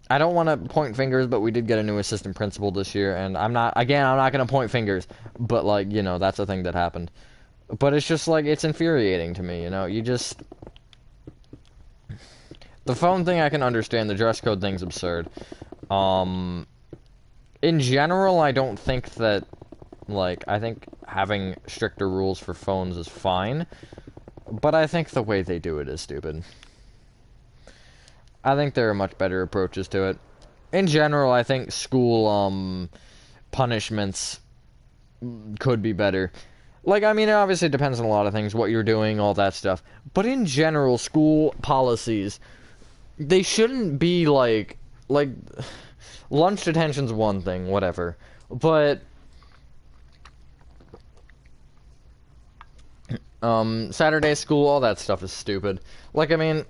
I don't want to point fingers, but we did get a new assistant principal this year, and I'm not going to point fingers, but, like, you know, that's a thing that happened. But it's just, like, it's infuriating to me, you know? You just... The phone thing I can understand, the dress code thing's absurd. In general, I don't think that, like, I think having stricter rules for phones is fine, but I think the way they do it is stupid. I think there are much better approaches to it. In general, I think school, punishments could be better. Like, I mean, it obviously depends on a lot of things, what you're doing, all that stuff. But in general, school policies, they shouldn't be, like, lunch detention's one thing, whatever. But, Saturday school, all that stuff is stupid. Like, I mean...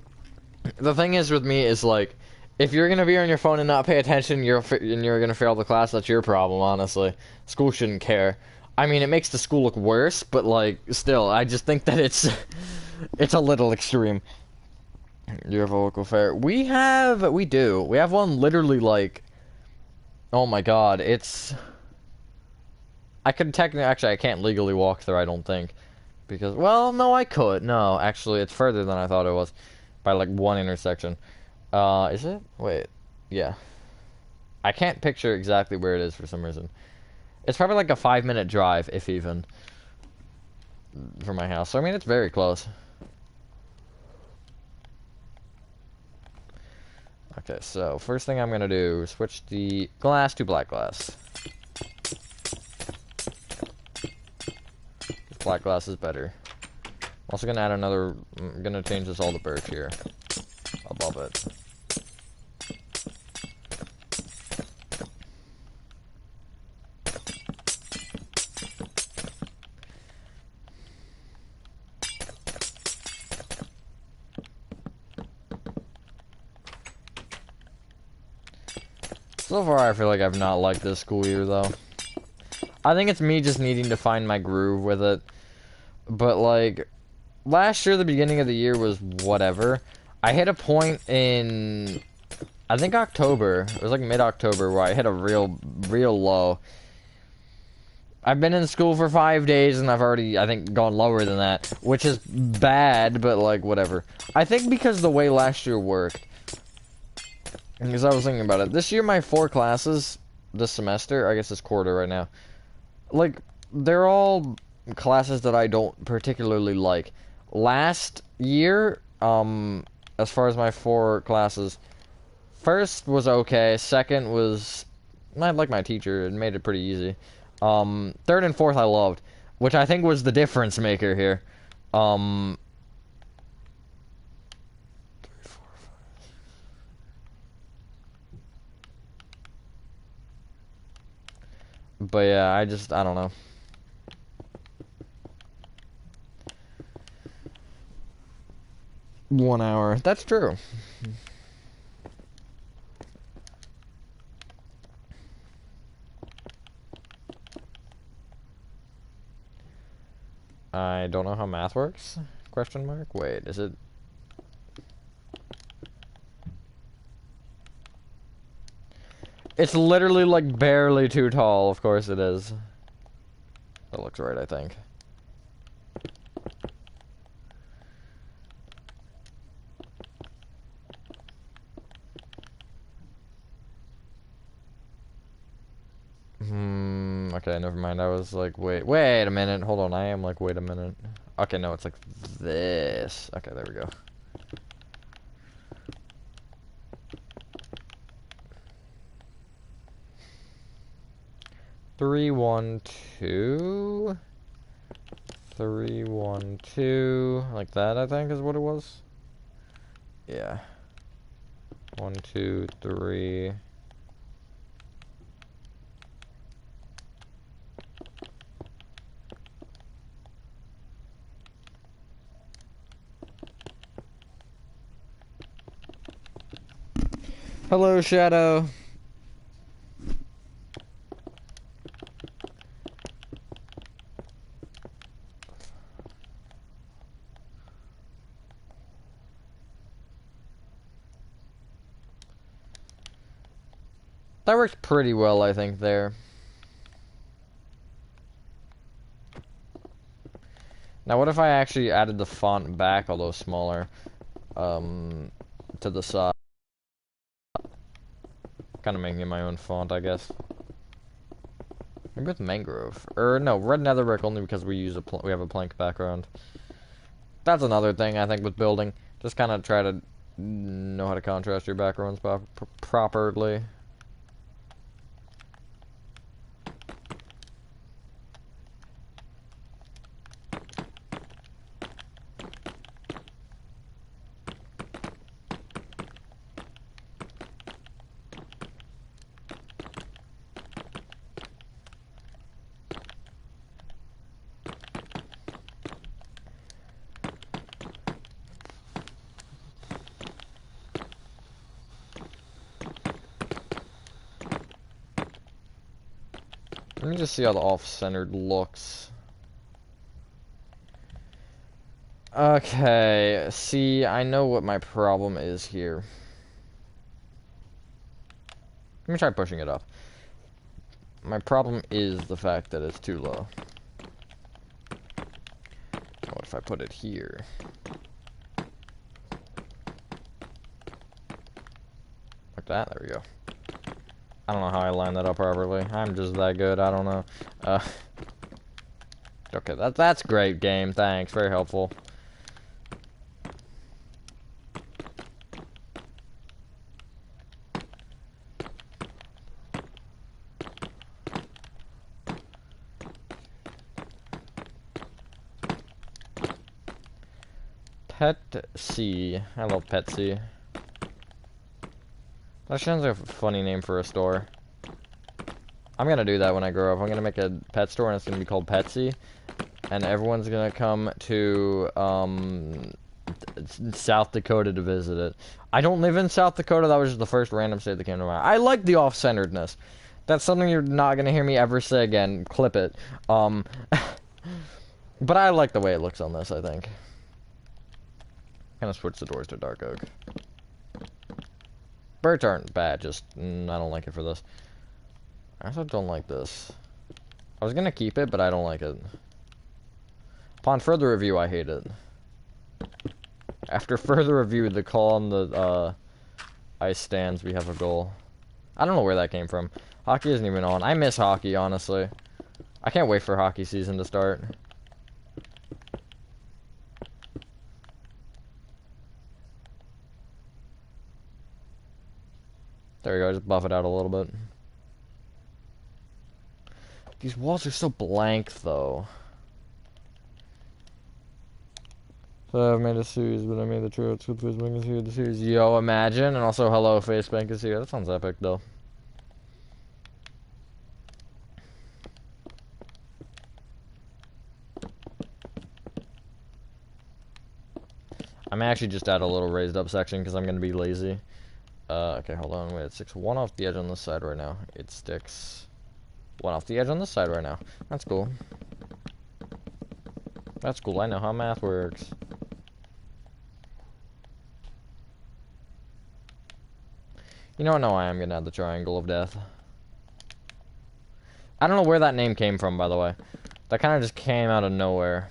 The thing is with me is, like, if you're gonna be on your phone and not pay attention, you're gonna fail the class, that's your problem, honestly. School shouldn't care. I mean, it makes the school look worse, but, like, still, I just think that it's a little extreme. You have a local fair. We do. We have one literally, like, oh my god, it's... I could technically, actually, I can't legally walk there, I don't think. Because, well, no, I could. No, actually, it's further than I thought it was. By, like, one intersection. Is it? Wait. Yeah. I can't picture exactly where it is for some reason. It's probably like a 5-minute drive, if even, from my house. So, I mean, it's very close. Okay, so, first thing I'm gonna do is switch the glass to black glass. Black glass is better. Also gonna add another, I'm gonna change this all to birch here, above it. So far I feel like I've not liked this school year though. I think it's me just needing to find my groove with it, but like, last year, the beginning of the year was whatever. I hit a point in, I think October. It was like mid-October where I hit a real low. I've been in school for 5 days and I've already, I think, gone lower than that, which is bad, but like, whatever. I think because the way last year worked, because I was thinking about it, this year my 4 classes, this semester, I guess it's quarter right now, like, they're all classes that I don't particularly like. Last year, as far as my 4 classes, first was okay, second was, I like my teacher, it made it pretty easy. Third and fourth I loved, which I think was the difference maker here. 3, 4, 5. But yeah, I don't know. One hour. That's true. I don't know how math works? Question mark? Wait, is it... It's literally, like, barely too tall. Of course it is. That looks right, I think. Okay, never mind. I was like, wait a minute. Hold on, I am like, wait a minute. Okay, no, it's like this. Okay, there we go. Three, 1, 2. 3, 1, 2. Like that, I think, is what it was. Yeah. 1, 2, 3. Hello, Shadow. That works pretty well, I think, there. Now, what if I actually added the font back, although smaller, to the side? Kind of making it my own font, I guess. Maybe with mangrove. Or, no, red netherbrick only because we use we have a plank background. That's another thing, I think, with building. Just kind of try to know how to contrast your backgrounds properly. Let me just see how the off-centered looks. Okay, see, I know what my problem is here. Let me try pushing it up. My problem is the fact that it's too low. What if I put it here? Like that? There we go. I don't know how I lined that up properly. I'm just that good. I don't know. Okay, that's great, game. Thanks. Very helpful. Pet C. I love Pet C. That sounds like a funny name for a store. I'm gonna do that when I grow up. I'm gonna make a pet store and it's gonna be called Petsy. And everyone's gonna come to South Dakota to visit it. I don't live in South Dakota. That was just the first random state that came to mind. I like the off-centeredness. That's something you're not gonna hear me ever say again. Clip it. But I like the way it looks on this, I think. Kind of switch the doors to dark oak. Birds aren't bad, just I don't like it for this. I also don't like this. I was gonna keep it, but I don't like it. Upon further review, I hate it. After further review, the call on the ice stands, we have a goal. I don't know where that came from. Hockey isn't even on. I miss hockey, honestly. I can't wait for hockey season to start. There we go, just buff it out a little bit. These walls are so blank, though. So I've made a series, but I made the truth with Facebook is here. The series, yo, imagine, and also hello, Facebook is here. That sounds epic, though. I may actually just add a little raised up section because I'm gonna be lazy. Okay, hold on. Wait, it sticks one off the edge on this side right now. It sticks one off the edge on this side right now. That's cool. That's cool. I know how math works. You know what? No, I am gonna add the triangle of death. I don't know where that name came from, by the way. That kind of just came out of nowhere.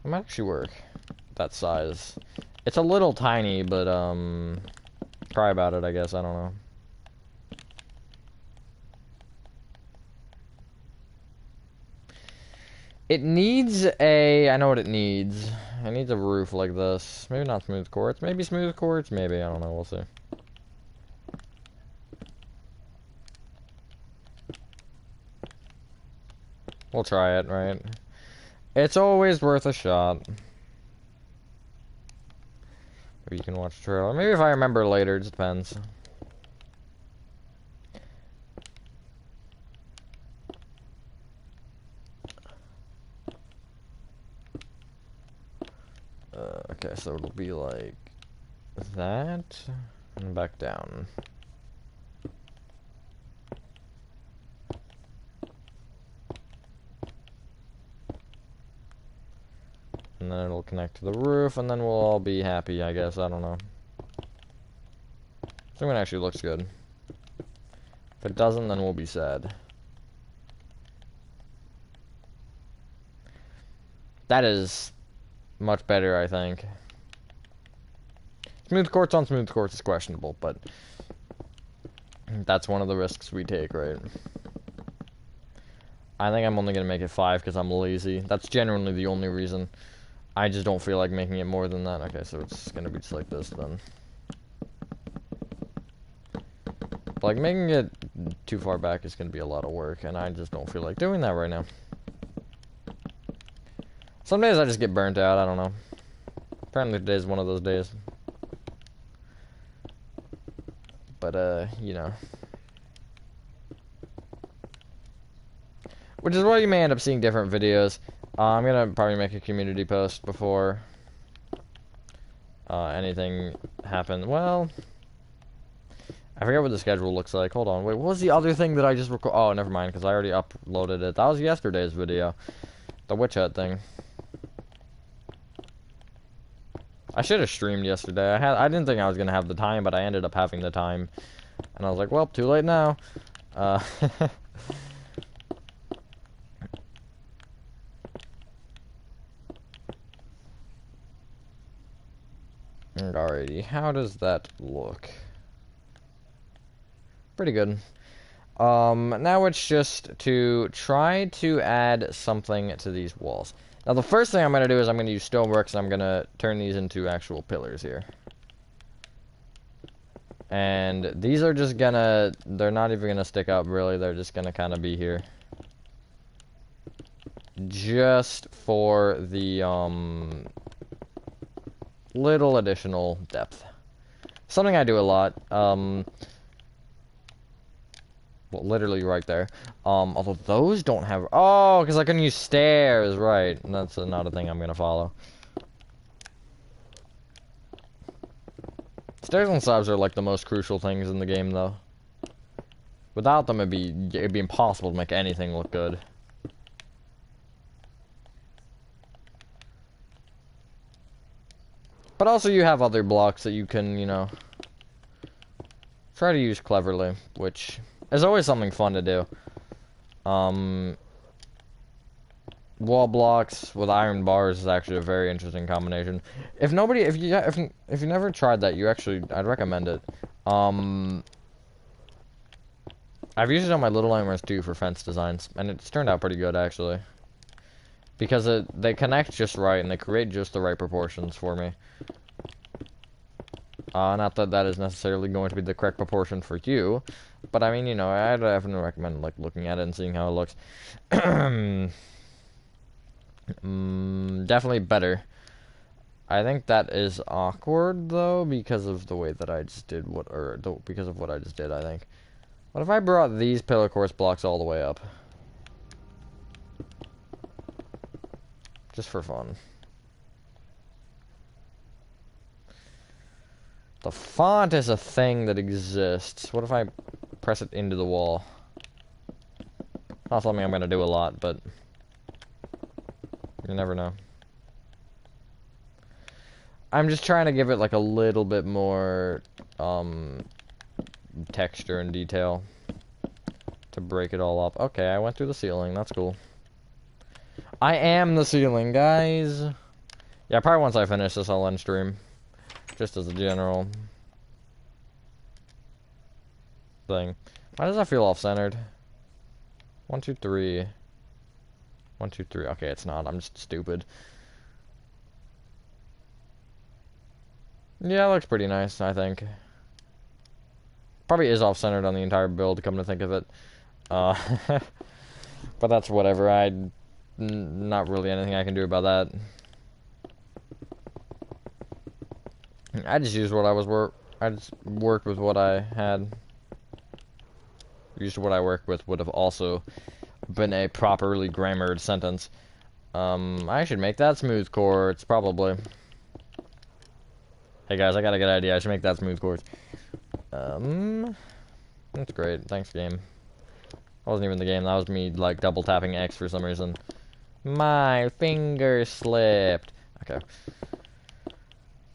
It might actually work. That size. It's a little tiny, but, try about it, I guess. I don't know. It needs a... I know what it needs. It needs a roof like this. Maybe not smooth quartz. Maybe smooth quartz. Maybe. I don't know. We'll see. We'll try it, right? It's always worth a shot. Maybe you can watch the trailer. Maybe if I remember later. It depends. Okay, so it'll be like that, and back down. And then it'll connect to the roof, and then we'll all be happy, I guess. I don't know. This one actually looks good. If it doesn't, then we'll be sad. That is much better, I think. Smooth quartz on smooth quartz is questionable, but that's one of the risks we take, right? I think I'm only going to make it 5 because I'm lazy. That's genuinely the only reason. I just don't feel like making it more than that. Okay, so it's going to be just like this then. Like, making it too far back is going to be a lot of work, and I just don't feel like doing that right now. Some days I just get burnt out, I don't know. Apparently today's one of those days. But, you know. Which is why you may end up seeing different videos. I'm gonna probably make a community post before anything happens. Well, I forget what the schedule looks like. Hold on, wait, what was the other thing that I just recorded? Oh, never mind, because I already uploaded it. That was yesterday's video. The witch hut thing. I should have streamed yesterday. I didn't think I was gonna have the time, but I ended up having the time. And I was like, well, too late now. Alrighty, how does that look? Pretty good. Now it's just to try to add something to these walls. Now the first thing I'm going to do is I'm going to use stoneworks, and I'm going to turn these into actual pillars here. And these are just going to, they're not even going to stick up really, they're just going to kind of be here. Just for the, little additional depth. Something I do a lot, well, literally right there. Although those don't have... Oh, because I can use stairs, right. And that's not a thing I'm going to follow. Stairs and slabs are like the most crucial things in the game, though. Without them, it'd be impossible to make anything look good. But also you have other blocks that you can, you know, try to use cleverly, which is always something fun to do. Wall blocks with iron bars is actually a very interesting combination. If you never tried that, I'd recommend it. I've used it on my Little Nightmares 2 for fence designs, and it's turned out pretty good actually. Because they connect just right, and they create just the right proportions for me. Not that that is necessarily going to be the correct proportion for you, but I mean, you know, I'd definitely recommend, like, looking at it and seeing how it looks. Definitely better. I think that is awkward, though, because of the way that I just did because of what I just did, I think. What if I brought these pillar course blocks all the way up? Just for fun. The font is a thing that exists. What if I press it into the wall? Not something I'm going to do a lot, but you never know. I'm just trying to give it like a little bit more texture and detail to break it all up. Okay, I went through the ceiling. That's cool. I am the ceiling, guys. Yeah, probably once I finish this, I'll end stream. Just as a general thing. Why does that feel off-centered? 1, 2, 3. 1, 2, 3. Okay, it's not. I'm just stupid. Yeah, it looks pretty nice, I think. Probably is off-centered on the entire build, come to think of it. But that's whatever. Not really anything I can do about that. I just used what I just worked with what I had. Used what I worked with would have also been a properly grammared sentence. I should make that smooth quartz, probably. Hey guys, I got a good idea. I should make that smooth course. That's great. Thanks, game. That wasn't even the game. That was me, like, double tapping X for some reason. My finger slipped. Okay.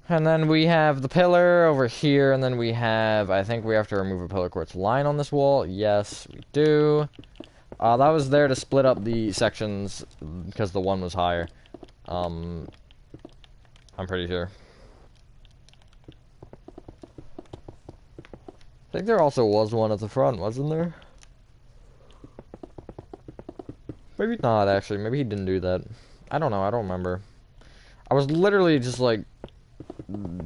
And then we have the pillar over here, and then we have, I think we have to remove a pillar quartz line on this wall. Yes, we do. That was there to split up the sections, because the one was higher. I'm pretty sure. I think there also was one at the front, wasn't there? Maybe not, actually. Maybe he didn't do that. I don't know. I don't remember. I was literally just, like,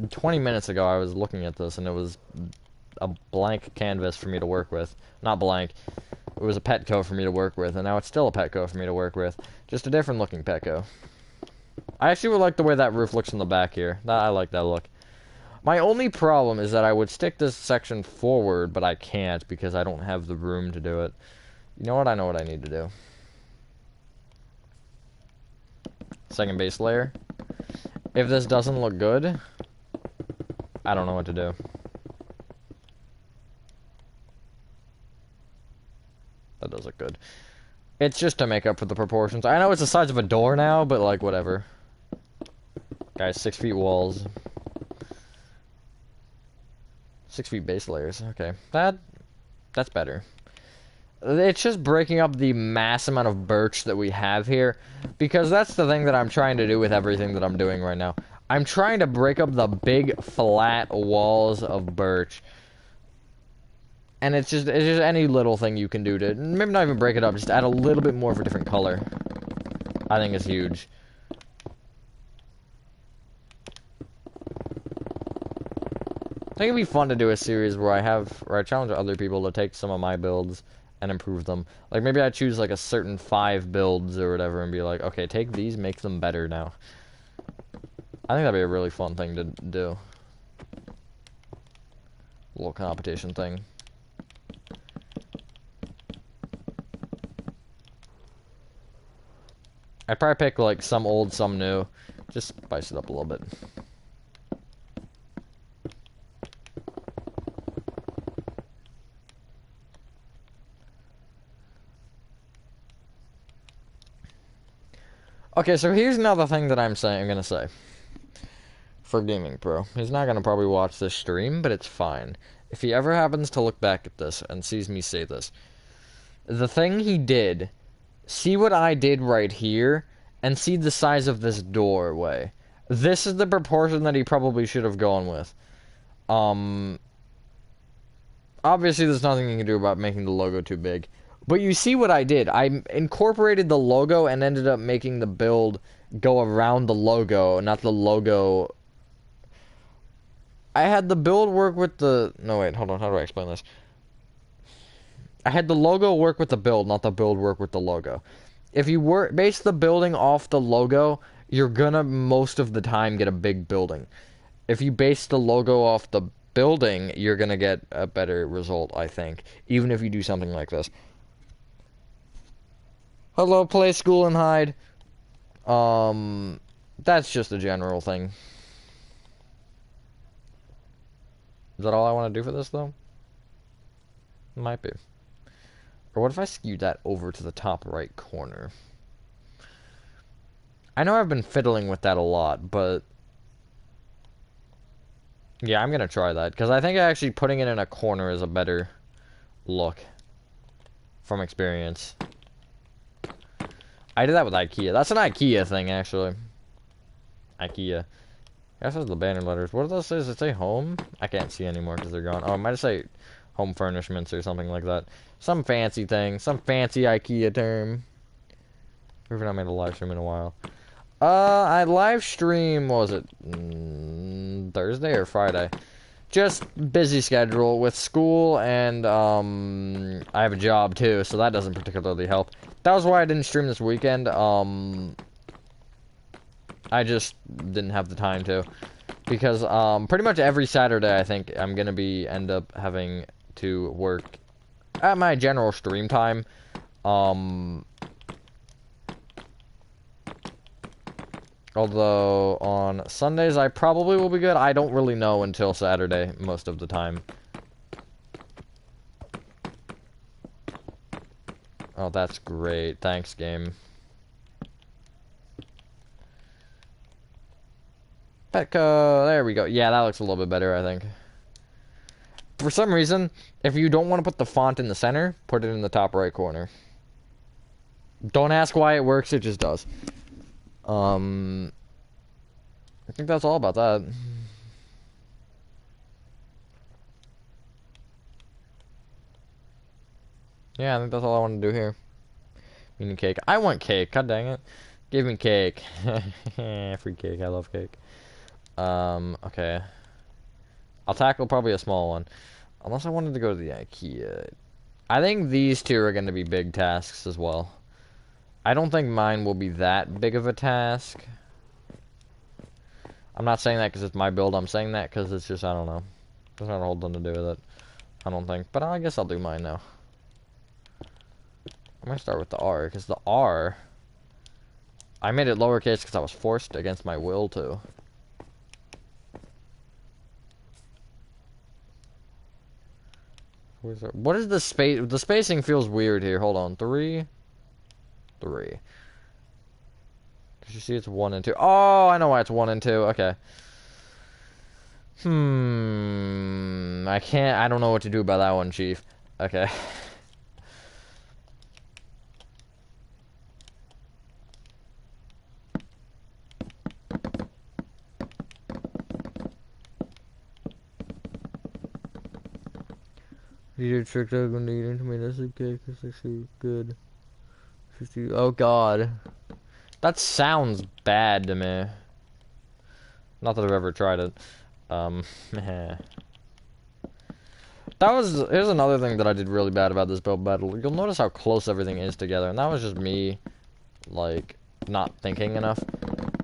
20 minutes ago, I was looking at this, and it was a blank canvas for me to work with. Not blank. It was a Petco for me to work with, and now it's still a Petco for me to work with. Just a different looking Petco. I actually would like the way that roof looks in the back here. I like that look. My only problem is that I would stick this section forward, but I can't because I don't have the room to do it. You know what? I know what I need to do. Second base layer. If this doesn't look good, I don't know what to do. That does look good. It's just to make up for the proportions. I know it's the size of a door now, but like, whatever. Guys, 6 feet walls. 6 feet base layers. Okay. That's better. It's just breaking up the mass amount of birch that we have here, because that's the thing that I'm trying to do with everything that I'm doing right now. I'm trying to break up the big, flat walls of birch. And it's just any little thing you can do to, maybe not even break it up, just add a little bit more of a different color. I think it's huge. I think it'd be fun to do a series where I challenge other people to take some of my builds and improve them. Like, maybe I choose, like, a certain 5 builds or whatever and be like, okay, take these, make them better now. I think that'd be a really fun thing to do. A little competition thing. I'd probably pick, like, some old, some new. Just spice it up a little bit. Okay, so here's another thing that I'm gonna say. For Gaming Pro. He's not gonna probably watch this stream, but it's fine. If he ever happens to look back at this and sees me say this. The thing he did, see what I did right here, and see the size of this doorway. This is the proportion that he probably should have gone with. Obviously there's nothing you can do about making the logo too big. But you see what I did. I incorporated the logo and ended up making the build go around the logo, not the logo. I had the build work with the... No, wait, hold on. How do I explain this? I had the logo work with the build, not the build work with the logo. If you base the building off the logo, you're gonna, most of the time, get a big building. If you base the logo off the building, you're gonna get a better result, I think. Even if you do something like this. Hello, play school and hide. That's just a general thing. Is that all I want to do for this, though? Might be. Or what if I skew that over to the top right corner? I know I've been fiddling with that a lot, but... Yeah, I'm gonna try that, because I think actually putting it in a corner is a better look. From experience. I did that with IKEA. That's an IKEA thing, actually. IKEA. That's the banner letters. What do those say? Does it say home? I can't see anymore because they're gone. Oh, it might say home furnishments or something like that. Some fancy thing. Some fancy IKEA term. We've not made a live stream in a while. I live stream, what was it? Thursday or Friday? Just busy schedule with school and, I have a job too, so that doesn't particularly help. That was why I didn't stream this weekend. I just didn't have the time to. Because, pretty much every Saturday, I think, I'm gonna end up having to work at my general stream time. Although, on Sundays, I probably will be good. I don't really know until Saturday, most of the time. Oh, that's great. Thanks, game. Petco, there we go. Yeah, that looks a little bit better, I think. For some reason, if you don't want to put the font in the center, put it in the top right corner. Don't ask why it works, it just does. I think that's all about that. Yeah, I think that's all I want to do here. Meaning cake. I want cake. God dang it. Give me cake. Free cake. I love cake. Okay. I'll tackle probably a small one. Unless I wanted to go to the IKEA. I think these two are going to be big tasks as well. I don't think mine will be that big of a task. I'm not saying that because it's my build. I'm saying that because it's just, I don't know. There's not a whole ton to do with it. I don't think. But I guess I'll do mine now. I'm going to start with the R, because the R, I made it lowercase because I was forced against my will to. What is the space? The spacing feels weird here. Hold on. 3. Did you see it's 1 and 2? Oh, I know why it's 1 and 2. Okay. I don't know what to do about that one, Chief. Okay. You tricked out when eating tomato soup cake because they see good. Oh god. That sounds bad to me. Not that I've ever tried it. Here's another thing that I did really bad about this build battle. You'll notice how close everything is together, and that was just me, like, not thinking enough.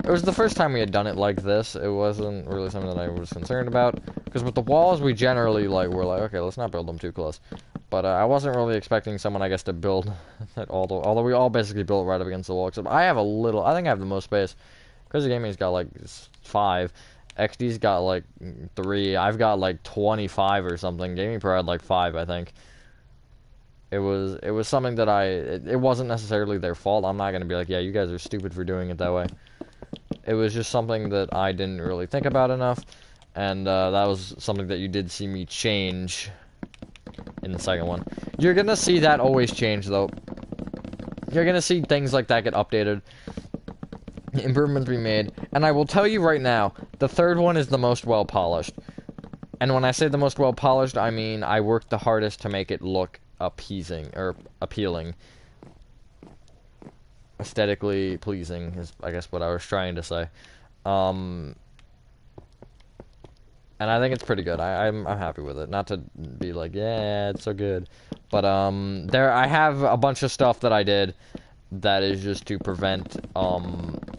It was the first time we had done it like this. It wasn't really something that I was concerned about. Because with the walls, we generally, like, were like, okay, let's not build them too close. But I wasn't really expecting someone, I guess, to build at all. Although we all basically built right up against the wall. Except I have a little, I think I have the most space. Crazy Gaming's got, like, 5. XD's got, like, 3. I've got, like, 25 or something. Gaming Pro had, like, 5, I think. It was something that it wasn't necessarily their fault. I'm not going to be like, yeah, you guys are stupid for doing it that way. It was just something that I didn't really think about enough, and that was something that you did see me change in the second one. You're gonna see that always change, though. You're gonna see things like that get updated, improvements be made, and I will tell you right now, the third one is the most well-polished. And when I say the most well-polished, I mean I worked the hardest to make it look appealing. Aesthetically pleasing is, I guess, what I was trying to say. And I think it's pretty good. I'm happy with it. Not to be like, yeah, it's so good. But, I have a bunch of stuff that I did that is just to prevent, I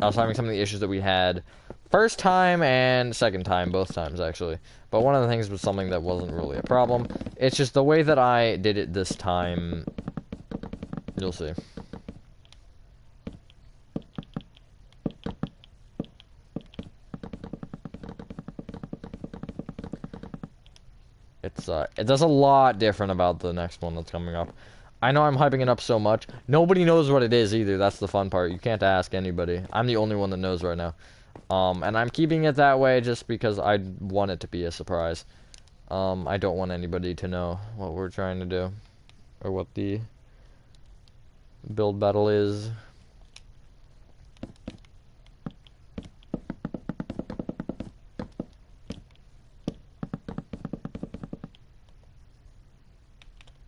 was having some of the issues that we had first time and second time, both times, actually. But one of the things was something that wasn't really a problem. It's just the way that I did it this time, you'll see. It does a lot different about the next one that's coming up. I know I'm hyping it up so much. Nobody knows what it is either. That's the fun part. You can't ask anybody. I'm the only one that knows right now. And I'm keeping it that way just because I want it to be a surprise. I don't want anybody to know what we're trying to do. Or what the build battle is.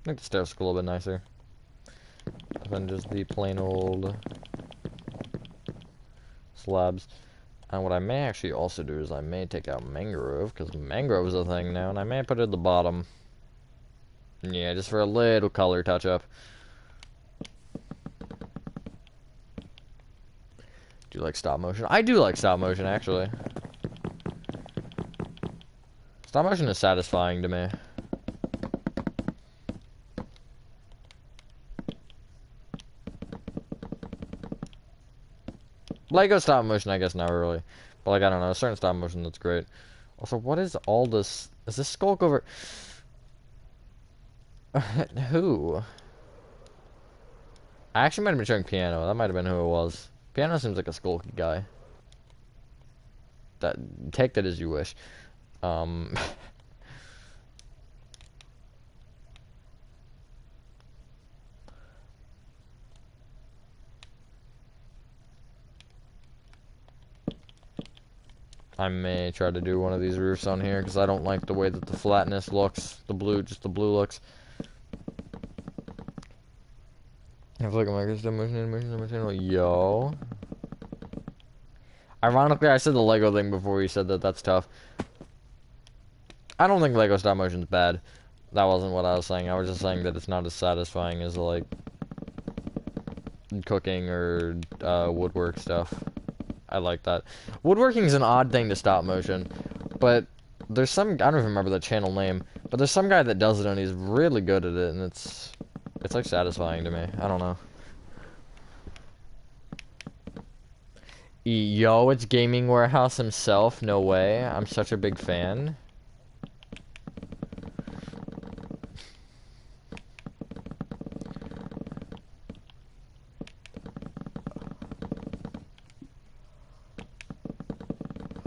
I think the stairs look a little bit nicer than just the plain old slabs. And what I may actually also do is I may take out mangrove, because mangrove is a thing now, and I may put it at the bottom. Yeah, just for a little color touch-up. Do you like stop motion? I do like stop motion, actually. Stop motion is satisfying to me. Lego stop motion, I guess not really. But like, I don't know, certain stop motion that's great. Also, what is all this? Is this Skulk over? Who? I actually might have been showing Piano. That might have been who it was. Piano seems like a Skulky guy. That take that as you wish. I may try to do one of these roofs on here because I don't like the way that the flatness looks. The blue, just the blue looks. Have a look at my stop motion animation. Yo. Ironically, I said the Lego thing before you said that. That's tough. I don't think Lego stop motion's bad. That wasn't what I was saying. I was just saying that it's not as satisfying as like cooking or woodwork stuff. I like that. Woodworking is an odd thing to stop motion, but there's some, I don't even remember the channel name, but there's some guy that does it and he's really good at it, and it's like satisfying to me. I don't know. Yo, it's Gaming Warehouse himself. No way. I'm such a big fan.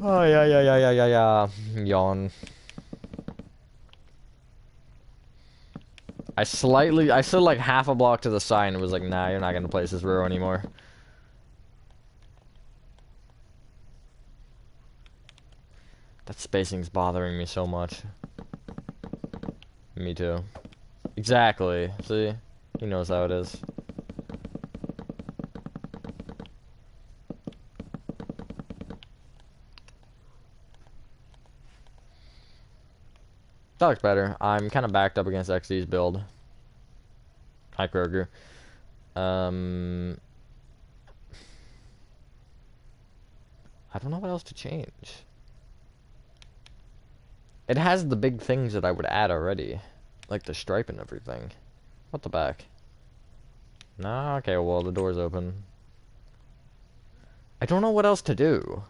Oh, yeah. Yawn. I stood like half a block to the side and was like, nah, you're not gonna place this row anymore. That spacing's bothering me so much. Me too. Exactly. See? He knows how it is. That looks better. I'm kind of backed up against XD's build. Hi, Kroger. I don't know what else to change. It has the big things that I would add already. Like the stripe and everything. What the back? Nah, okay, well, the door's open. I don't know what else to do.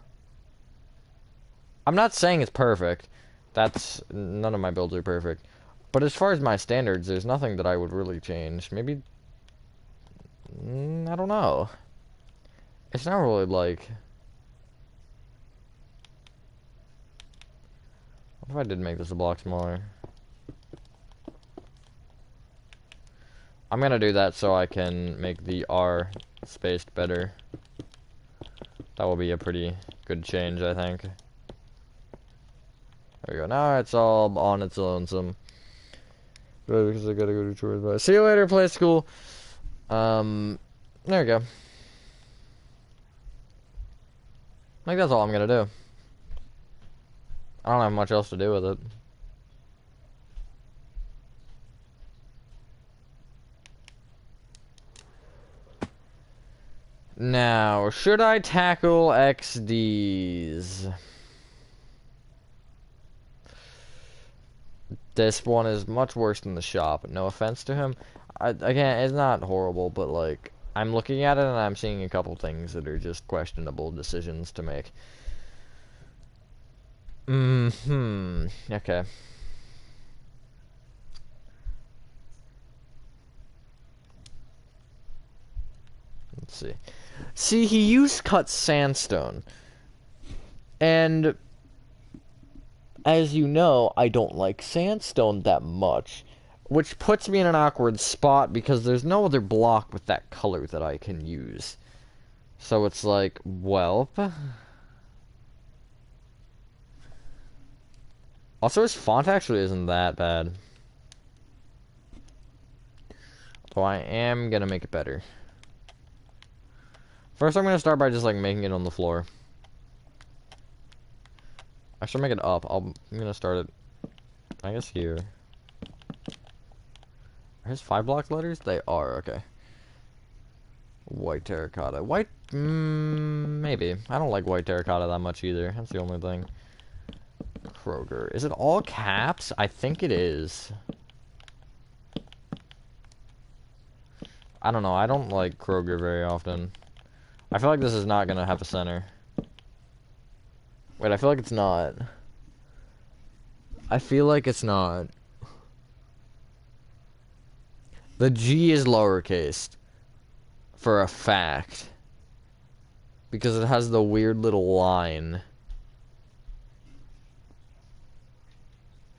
I'm not saying it's perfect. None of my builds are perfect. But as far as my standards, there's nothing that I would really change. Maybe... I don't know. It's not really like... What if I did make this a block smaller? I'm gonna do that so I can make the R spaced better. That will be a pretty good change, I think. There we go. Now it's all on its lonesome. Because I gotta go to chores. But see you later, play school. There we go. I think that's all I'm gonna do. I don't have much else to do with it. Now, should I tackle XDs? This one is much worse than the shop. No offense to him. Again, it's not horrible, but like, I'm looking at it and I'm seeing a couple things that are just questionable decisions to make. Okay. Let's see. See, he used cut sandstone. And as you know, I don't like sandstone that much, which puts me in an awkward spot because there's no other block with that color that I can use. So it's like, well... Also, his font actually isn't that bad. So I am gonna make it better. First, I'm gonna start by just like making it on the floor. I should make it up. I'm gonna start it, I guess, here. Are his 5 block letters? They are, okay. White terracotta. White, maybe. I don't like white terracotta that much either. That's the only thing. Kroger. Is it all caps? I think it is. I don't know. I don't like Kroger very often. I feel like this is not gonna have a center. Wait, I feel like it's not. I feel like it's not. The G is lowercase. For a fact. Because it has the weird little line.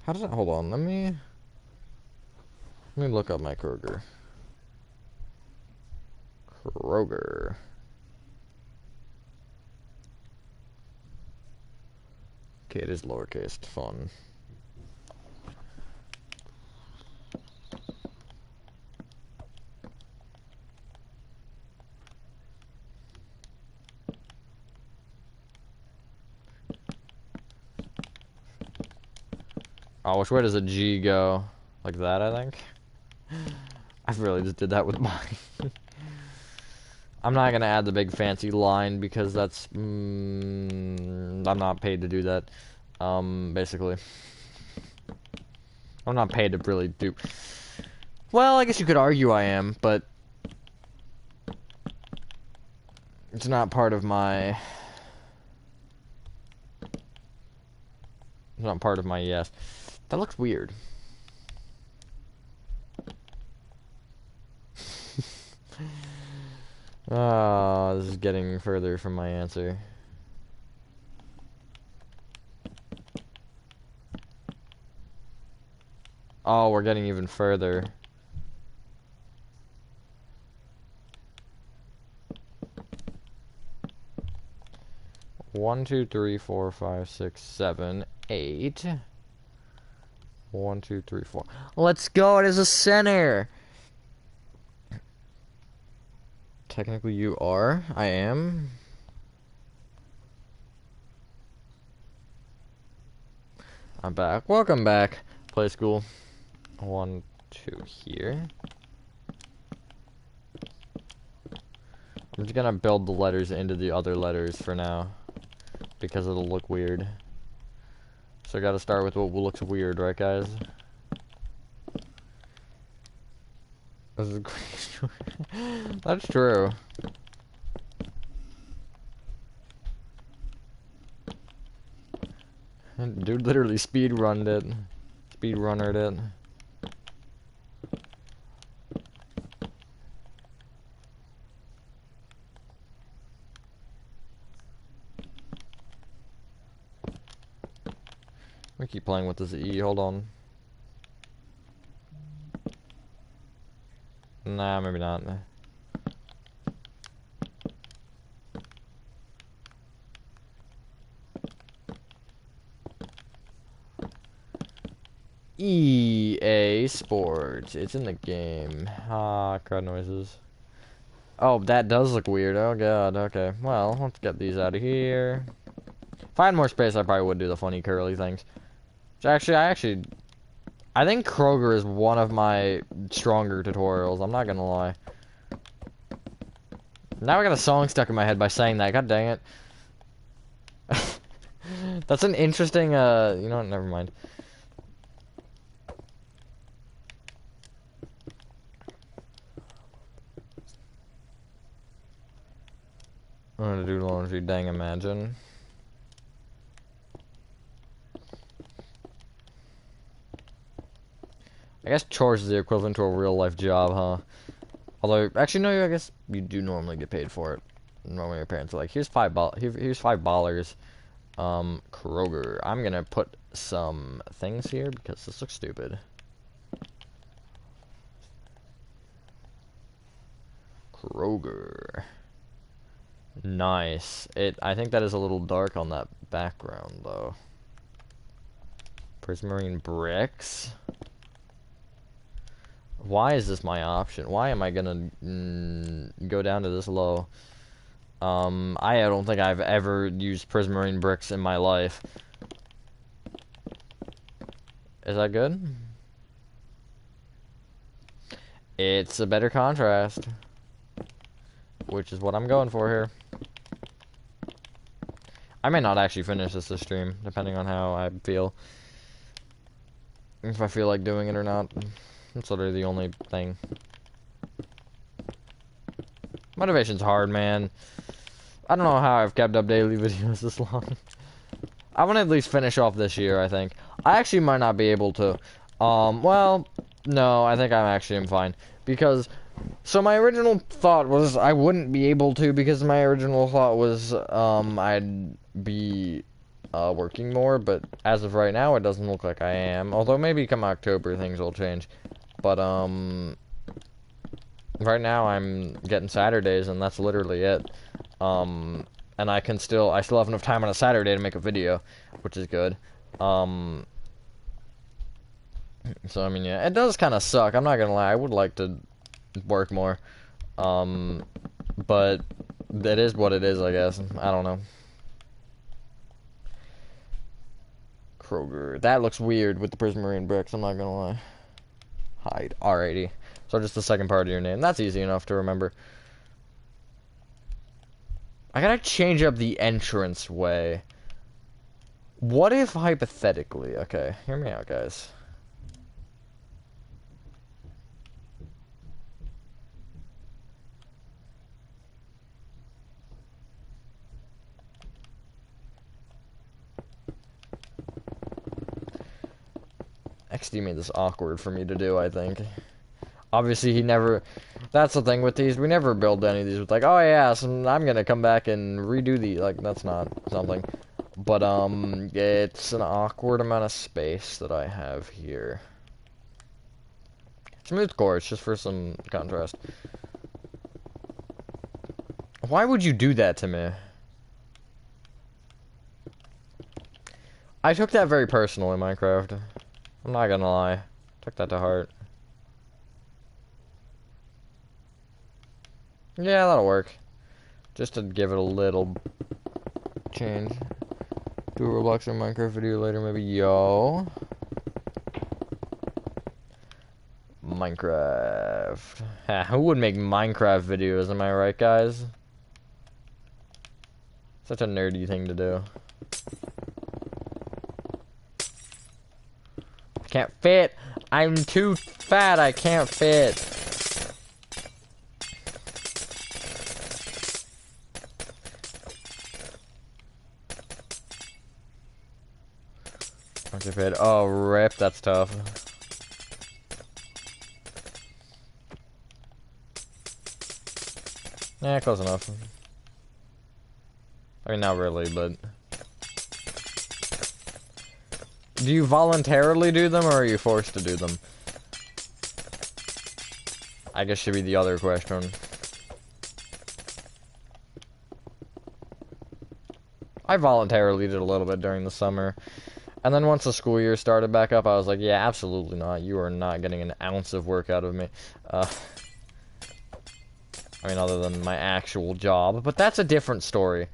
How does that... Hold on, let me look up my Kroger. Kroger. Okay, it is lowercase. Fun. Oh, which way does a G go? Like that, I think? I really just did that with mine. I'm not gonna add the big fancy line because that's... I'm not paid to do that. Basically. I'm not paid to really do... Well, I guess you could argue I am, but... It's not part of my... It's not part of my yes. That looks weird. Oh, this is getting further from my answer. Oh, we're getting even further. One, two, three, four, five, six, 7, 8. 1, 2, 3, 4. Let's go. It is a center. Technically, you are. I am. I'm back. Welcome back. Play school. 1, 2 here. I'm just gonna build the letters into the other letters for now, because it'll look weird. So I gotta start with what looks weird, right, guys? This is That's true. Dude literally speedrunnered it. Speedrunnered it. We keep playing with this E, hold on. Nah, maybe not. EA Sports. It's in the game. Ah, crowd noises. Oh, that does look weird. Oh god, okay. Well, let's get these out of here. If I had more space, I probably would do the funny curly things. Which actually, I think Kroger is one of my stronger tutorials. I'm not gonna lie. Now I got a song stuck in my head by saying that. God dang it. That's an interesting, you know what, never mind. I'm gonna do laundry, dang, imagine. I guess chores is the equivalent to a real life job, huh? Although, actually, no, I guess you do normally get paid for it. Normally your parents are like, here's here's $5. Kroger. I'm gonna put some things here because this looks stupid. Kroger. Nice. I think that is a little dark on that background, though. Prismarine bricks. Why is this my option? Why am I gonna go down to this low? I don't think I've ever used prismarine bricks in my life. Is that good? It's a better contrast, which is what I'm going for here. I may not actually finish this stream, depending on how I feel. If I feel like doing it or not. That's literally the only thing. Motivation's hard, man. I don't know how I've kept up daily videos this long. I want to at least finish off this year, I think. I actually might not be able to. Well, no, I think I actually am fine. Because, so my original thought was I wouldn't be able to, because my original thought was, I'd be, working more, but as of right now, it doesn't look like I am. Although maybe come October, things will change. But, right now I'm getting Saturdays, and that's literally it. And I still have enough time on a Saturday to make a video, which is good. So I mean, yeah, it does kind of suck. I'm not gonna lie. I would like to work more. But it is what it is, I guess. I don't know. Kroger. That looks weird with the Prismarine bricks. I'm not gonna lie. Hide. Alrighty. So just the second part of your name. That's easy enough to remember. I gotta change up the entrance way. What if, hypothetically... Okay, hear me out, guys. XD made this awkward for me to do, I think. Obviously, he never... That's the thing with these. We never build any of these with, like, oh, yeah, so I'm gonna come back and redo these. Like, that's not something. But, it's an awkward amount of space that I have here. Smooth quartz, just for some contrast. Why would you do that to me? I took that very personal in Minecraft. I'm not gonna lie. Took that to heart. Yeah, that'll work. Just to give it a little change. Do a Roblox or Minecraft video later, maybe. Yo. Minecraft. Who would make Minecraft videos, am I right, guys? Such a nerdy thing to do. Can't fit. I'm too fat. I can't fit. Can't fit. Oh, rip. That's tough. Yeah, close enough. I mean, not really, but... Do you voluntarily do them, or are you forced to do them? I guess should be the other question. I voluntarily did a little bit during the summer. And then once the school year started back up, I was like, yeah, absolutely not. You are not getting an ounce of work out of me. I mean, other than my actual job. But that's a different story.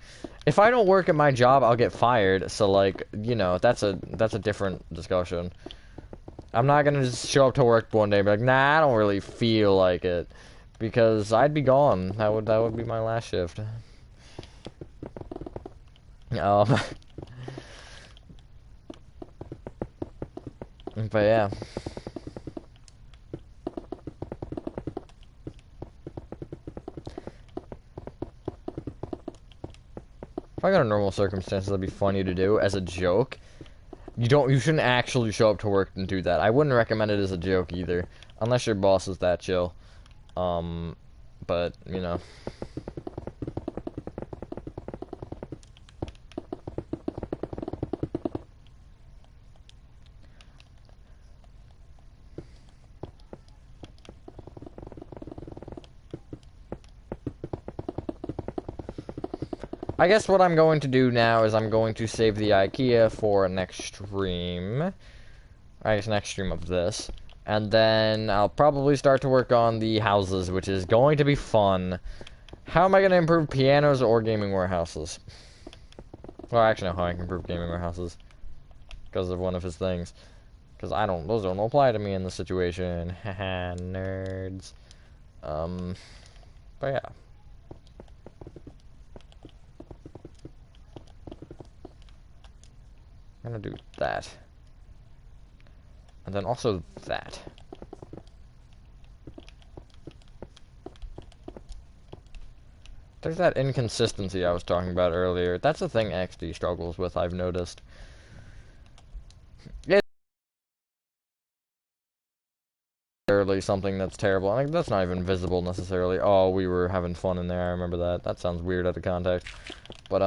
If I don't work at my job, I'll get fired. So, like, you know, that's a different discussion. I'm not gonna just show up to work one day and be like, nah, I don't really feel like it. Because I'd be gone. That would be my last shift. But yeah. If I got a normal circumstances, that'd be funny to do as a joke. You shouldn't actually show up to work and do that. I wouldn't recommend it as a joke either, unless your boss is that chill. But you know. I guess what I'm going to do now is I'm going to save the IKEA for next stream. I guess next stream of this. And then I'll probably start to work on the houses, which is going to be fun. How am I going to improve pianos or gaming warehouses? Well, actually, no, how I can improve gaming warehouses. Because of one of his things. Because those don't apply to me in this situation. Haha, nerds. But yeah. I'm gonna do that. And then also that. There's that inconsistency I was talking about earlier. That's the thing XD struggles with, I've noticed. It's necessarily something that's terrible. I mean, that's not even visible necessarily. Oh, we were having fun in there. I remember that. That sounds weird out of context. But,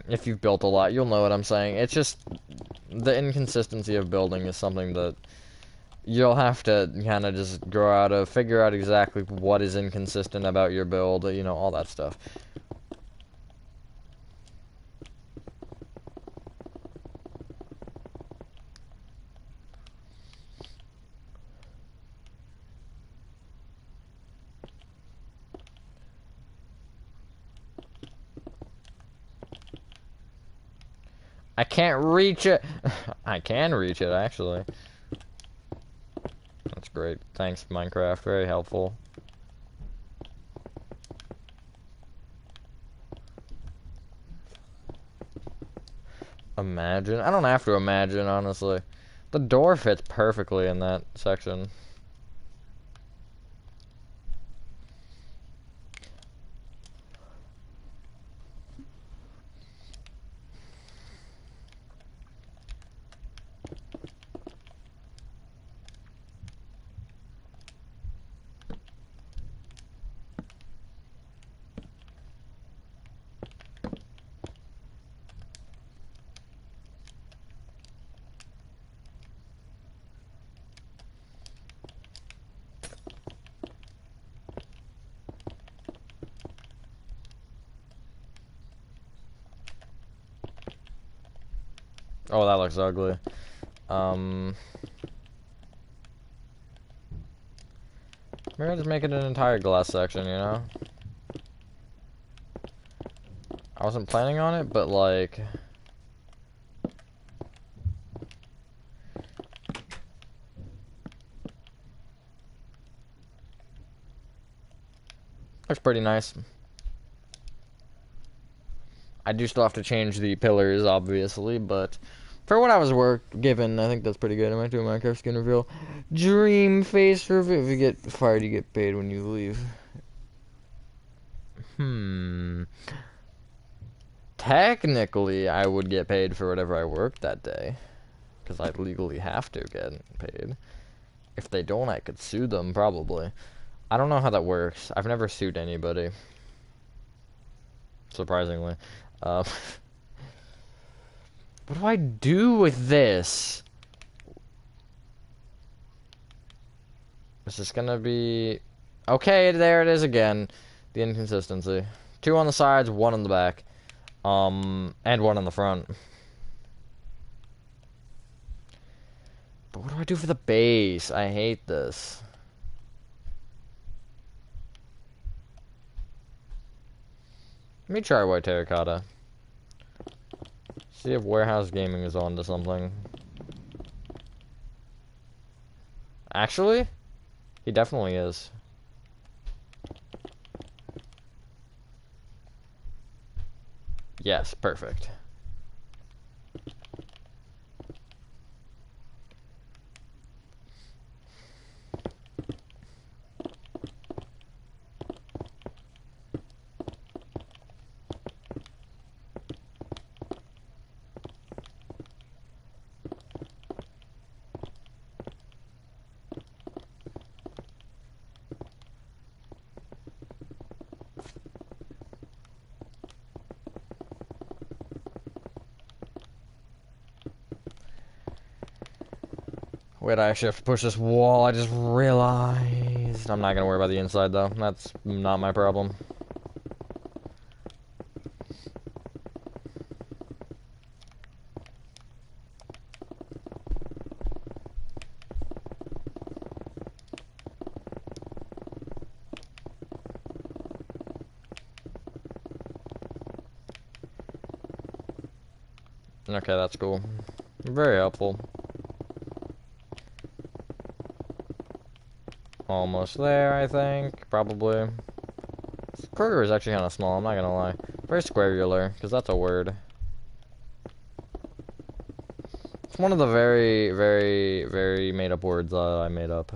if you've built a lot, you'll know what I'm saying. It's just the inconsistency of building is something that you'll have to kind of just grow out of, figure out exactly what is inconsistent about your build, you know, all that stuff. I can't reach it. I can reach it, actually. That's great. Thanks, Minecraft. Very helpful. Imagine. I don't have to imagine, honestly. The door fits perfectly in that section. Oh, that looks ugly. Maybe I'll just make it an entire glass section, you know? I wasn't planning on it, but like... looks pretty nice. I do still have to change the pillars, obviously, but for what I was given, I think that's pretty good. I might do a Minecraft skin reveal. Dream face reveal. If you get fired, you get paid when you leave. Technically, I would get paid for whatever I worked that day. Because I legally have to get paid. If they don't, I could sue them, probably. I don't know how that works. I've never sued anybody. Surprisingly. What do I do with this? Is this gonna be... okay, there it is again. The inconsistency. 2 on the sides, 1 on the back. And 1 on the front. But what do I do for the base? I hate this. Let me try white terracotta. See if Warehouse Gaming is on to something. Actually, he definitely is. Yes, perfect. Wait, I actually have to push this wall. I just realized. I'm not gonna worry about the inside, though. That's not my problem. Okay, that's cool. Very helpful. Almost there, I think. Probably. This quarter is actually kind of small, I'm not gonna lie. Very squarular, because that's a word. It's one of the very, very, very made-up words I made up.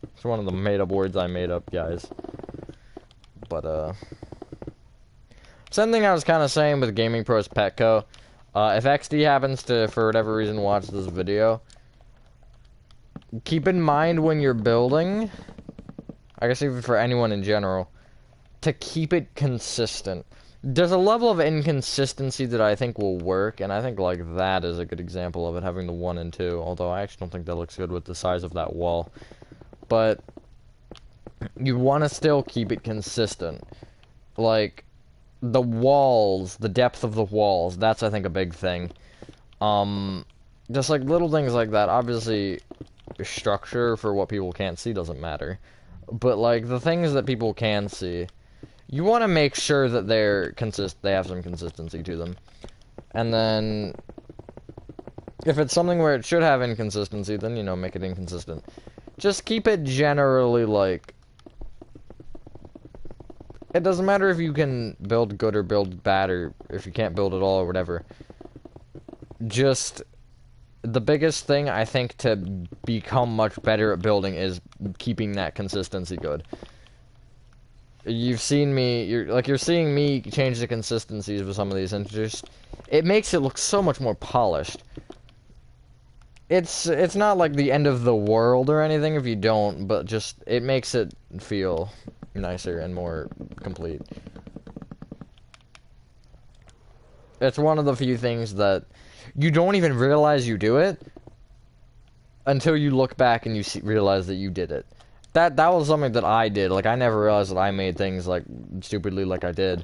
It's one of the made-up words I made up, guys. But, same thing I was kind of saying with Gaming Pros Petco. If XD happens to, for whatever reason, watch this video, keep in mind when you're building, I guess even for anyone in general, to keep it consistent. There's a level of inconsistency that I think will work, and I think, like, that is a good example of it, having the 1 and 2, although I actually don't think that looks good with the size of that wall. But you want to still keep it consistent. Like, the walls, the depth of the walls, that's, I think, a big thing. Just, like, little things like that. Obviously, structure for what people can't see doesn't matter. But, like, the things that people can see, you want to make sure that they have some consistency to them. And then, if it's something where it should have inconsistency, then, you know, make it inconsistent. Just keep it generally, like, it doesn't matter if you can build good or build bad, or if you can't build at all or whatever. Just, the biggest thing, I think, to become much better at building is keeping that consistency good. You've seen me, you're seeing me change the consistencies with some of these, and just, it makes it look so much more polished. It's not like the end of the world or anything if you don't, but just, it makes it feel nicer and more complete. It's one of the few things that you don't even realize you do it until you look back and you realize that you did it. That was something that I did. Like, I never realized that I made things, like, stupidly like I did.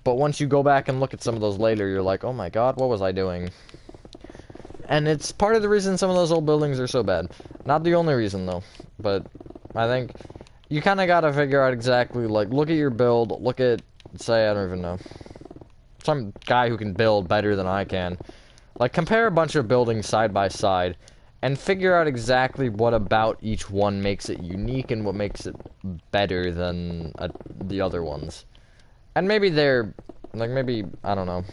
But once you go back and look at some of those later, you're like, oh my god, what was I doing? And it's part of the reason some of those old buildings are so bad. Not the only reason, though. But I think you kind of got to figure out exactly, like, look at your build, look at, say, I don't even know, some guy who can build better than I can. Like, compare a bunch of buildings side by side, and figure out exactly what about each one makes it unique and what makes it better than the other ones. And maybe they're, like, maybe, I don't know,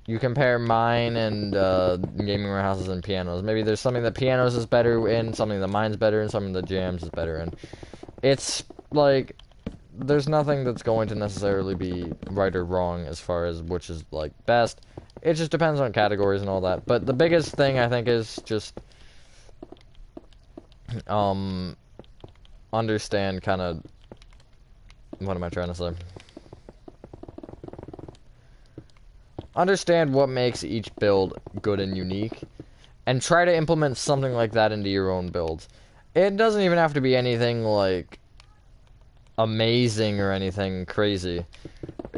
you compare mine and gaming warehouses and pianos. Maybe there's something that pianos is better in, something that mine's better in, something that jams is better in. It's, like, there's nothing that's going to necessarily be right or wrong as far as which is, like, best. It just depends on categories and all that. But the biggest thing, I think, is just understand kind of, what am I trying to say? Understand what makes each build good and unique, and try to implement something like that into your own builds. It doesn't even have to be anything, like, amazing or anything crazy.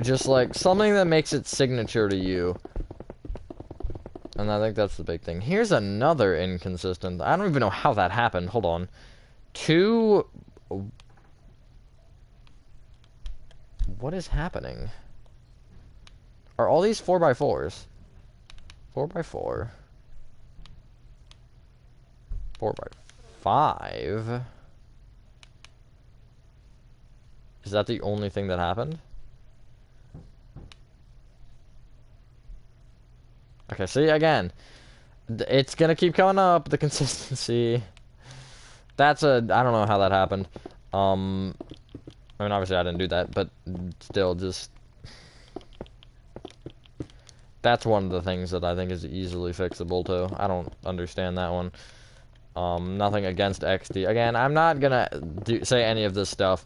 Just, like, something that makes it signature to you. And I think that's the big thing. Here's another inconsistent. I don't even know how that happened. Hold on. What is happening? Are all these 4x4s? 4x4. 4x5? Is that the only thing that happened? Okay, see, again, it's gonna keep coming up, the consistency. That's I don't know how that happened. I mean, obviously I didn't do that, but still, just, that's one of the things that I think is easily fixable, too. I don't understand that one. Nothing against XD. Again, I'm not gonna say any of this stuff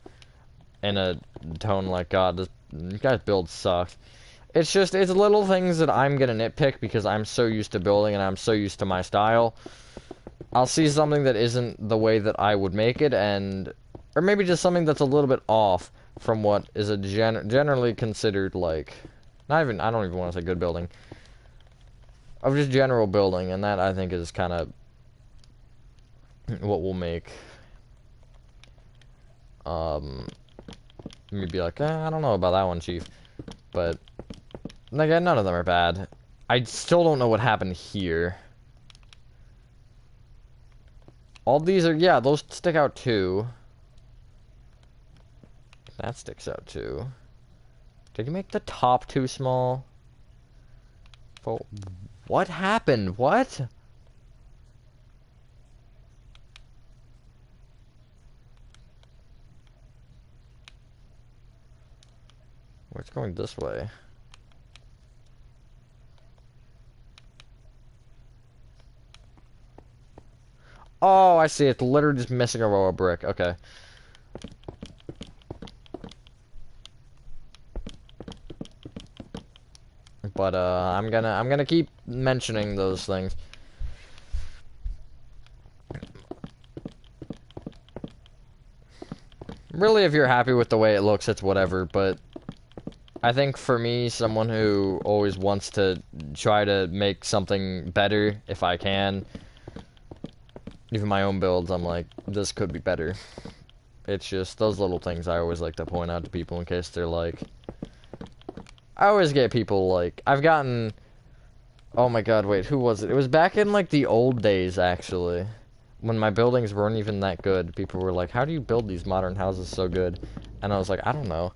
in a tone like, God, this guy's build sucks. It's just, it's little things that I'm gonna nitpick because I'm so used to building and I'm so used to my style. I'll see something that isn't the way that I would make it, or maybe just something that's a little bit off from what is a generally considered, like, I don't even want to say good building, of just general building, and that I think is kind of what will make, me be like, I don't know about that one, Chief, but, again, none of them are bad. I still don't know what happened here. All these are, yeah, those stick out too. That sticks out too. Did you make the top too small? Oh, what happened? What? It's going this way. Oh, I see. It's literally just missing a row of brick. Okay. But I'm gonna keep mentioning those things. Really, if you're happy with the way it looks, it's whatever, but I think for me, someone who always wants to try to make something better if I can, even my own builds, I'm like, this could be better. It's just those little things I always like to point out to people in case they're like... I always get people like... I've gotten... Oh my god, wait, who was it? It was back in like the old days, actually. When my buildings weren't even that good. People were like, how do you build these modern houses so good? And I was like, I don't know.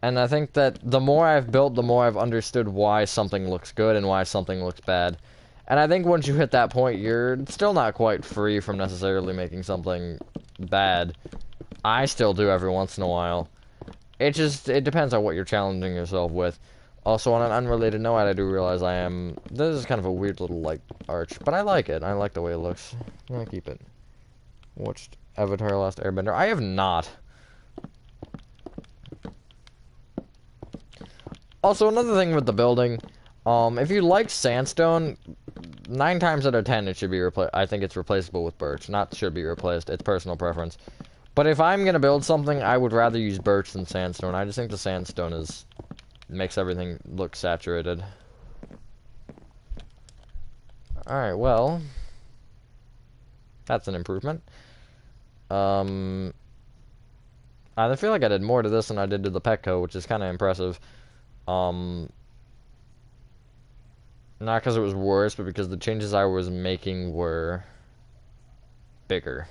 And I think that the more I've built, the more I've understood why something looks good and why something looks bad. And I think once you hit that point, you're still not quite free from necessarily making something bad. I still do every once in a while. It depends on what you're challenging yourself with. Also, on an unrelated note, I do realize this is kind of a weird little, like, arch. But I like it. I like the way it looks. I'm gonna keep it. Watched Avatar: Last Airbender. I have not. Also, another thing with the building, if you like sandstone, 9 times out of 10 it should be replaced. I think it's replaceable with birch. Not should be replaced. It's personal preference. But if I'm gonna build something, I would rather use birch than sandstone. I just think the sandstone makes everything look saturated. Alright, well, that's an improvement. I feel like I did more to this than I did to the Petco, which is kind of impressive. Not because it was worse, but because the changes I was making were bigger.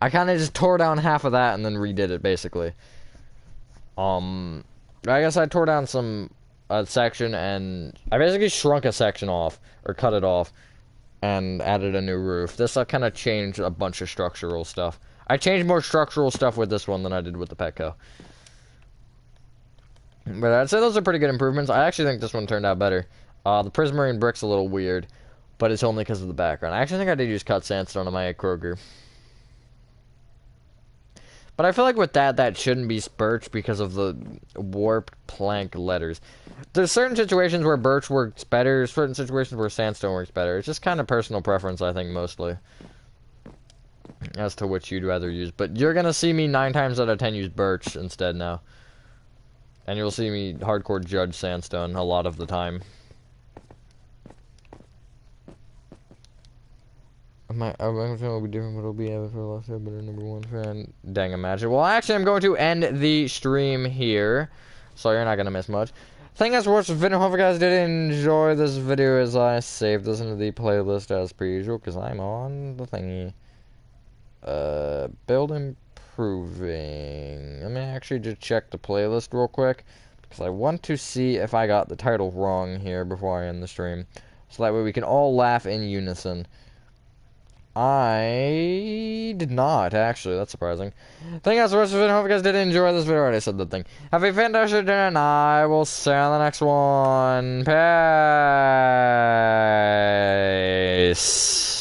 I kind of just tore down half of that and then redid it, basically. I guess I tore down a section, and I basically shrunk a section off, or cut it off, and added a new roof. This kind of changed a bunch of structural stuff. I changed more structural stuff with this one than I did with the Petco. But I'd say those are pretty good improvements. I actually think this one turned out better. The Prismarine brick's a little weird, but it's only because of the background. I actually think I did use cut sandstone on my Kroger. But I feel like with that shouldn't be birch because of the warped plank letters. There's certain situations where birch works better, certain situations where sandstone works better. It's just kind of personal preference, I think, mostly, as to which you'd rather use. But you're gonna see me 9 times out of 10 use birch instead now. And you'll see me hardcore judge sandstone a lot of the time. I'm going to be different, but it'll be Avatar: Last Airbender #1 fan. Dang, imagine. Well, actually, I'm going to end the stream here, so you're not going to miss much. Thank you guys for watching the video. Hope you guys did enjoy this video as I saved this into the playlist as per usual, because I'm on the thingy. Build improving. Let me actually just check the playlist real quick, because I want to see if I got the title wrong here before I end the stream, so that way we can all laugh in unison. I did not, actually. That's surprising. Thank you guys for watching the video. Hope you guys did enjoy this video. I already said the thing. Have a fantastic day, and I will see you on the next one. Peace.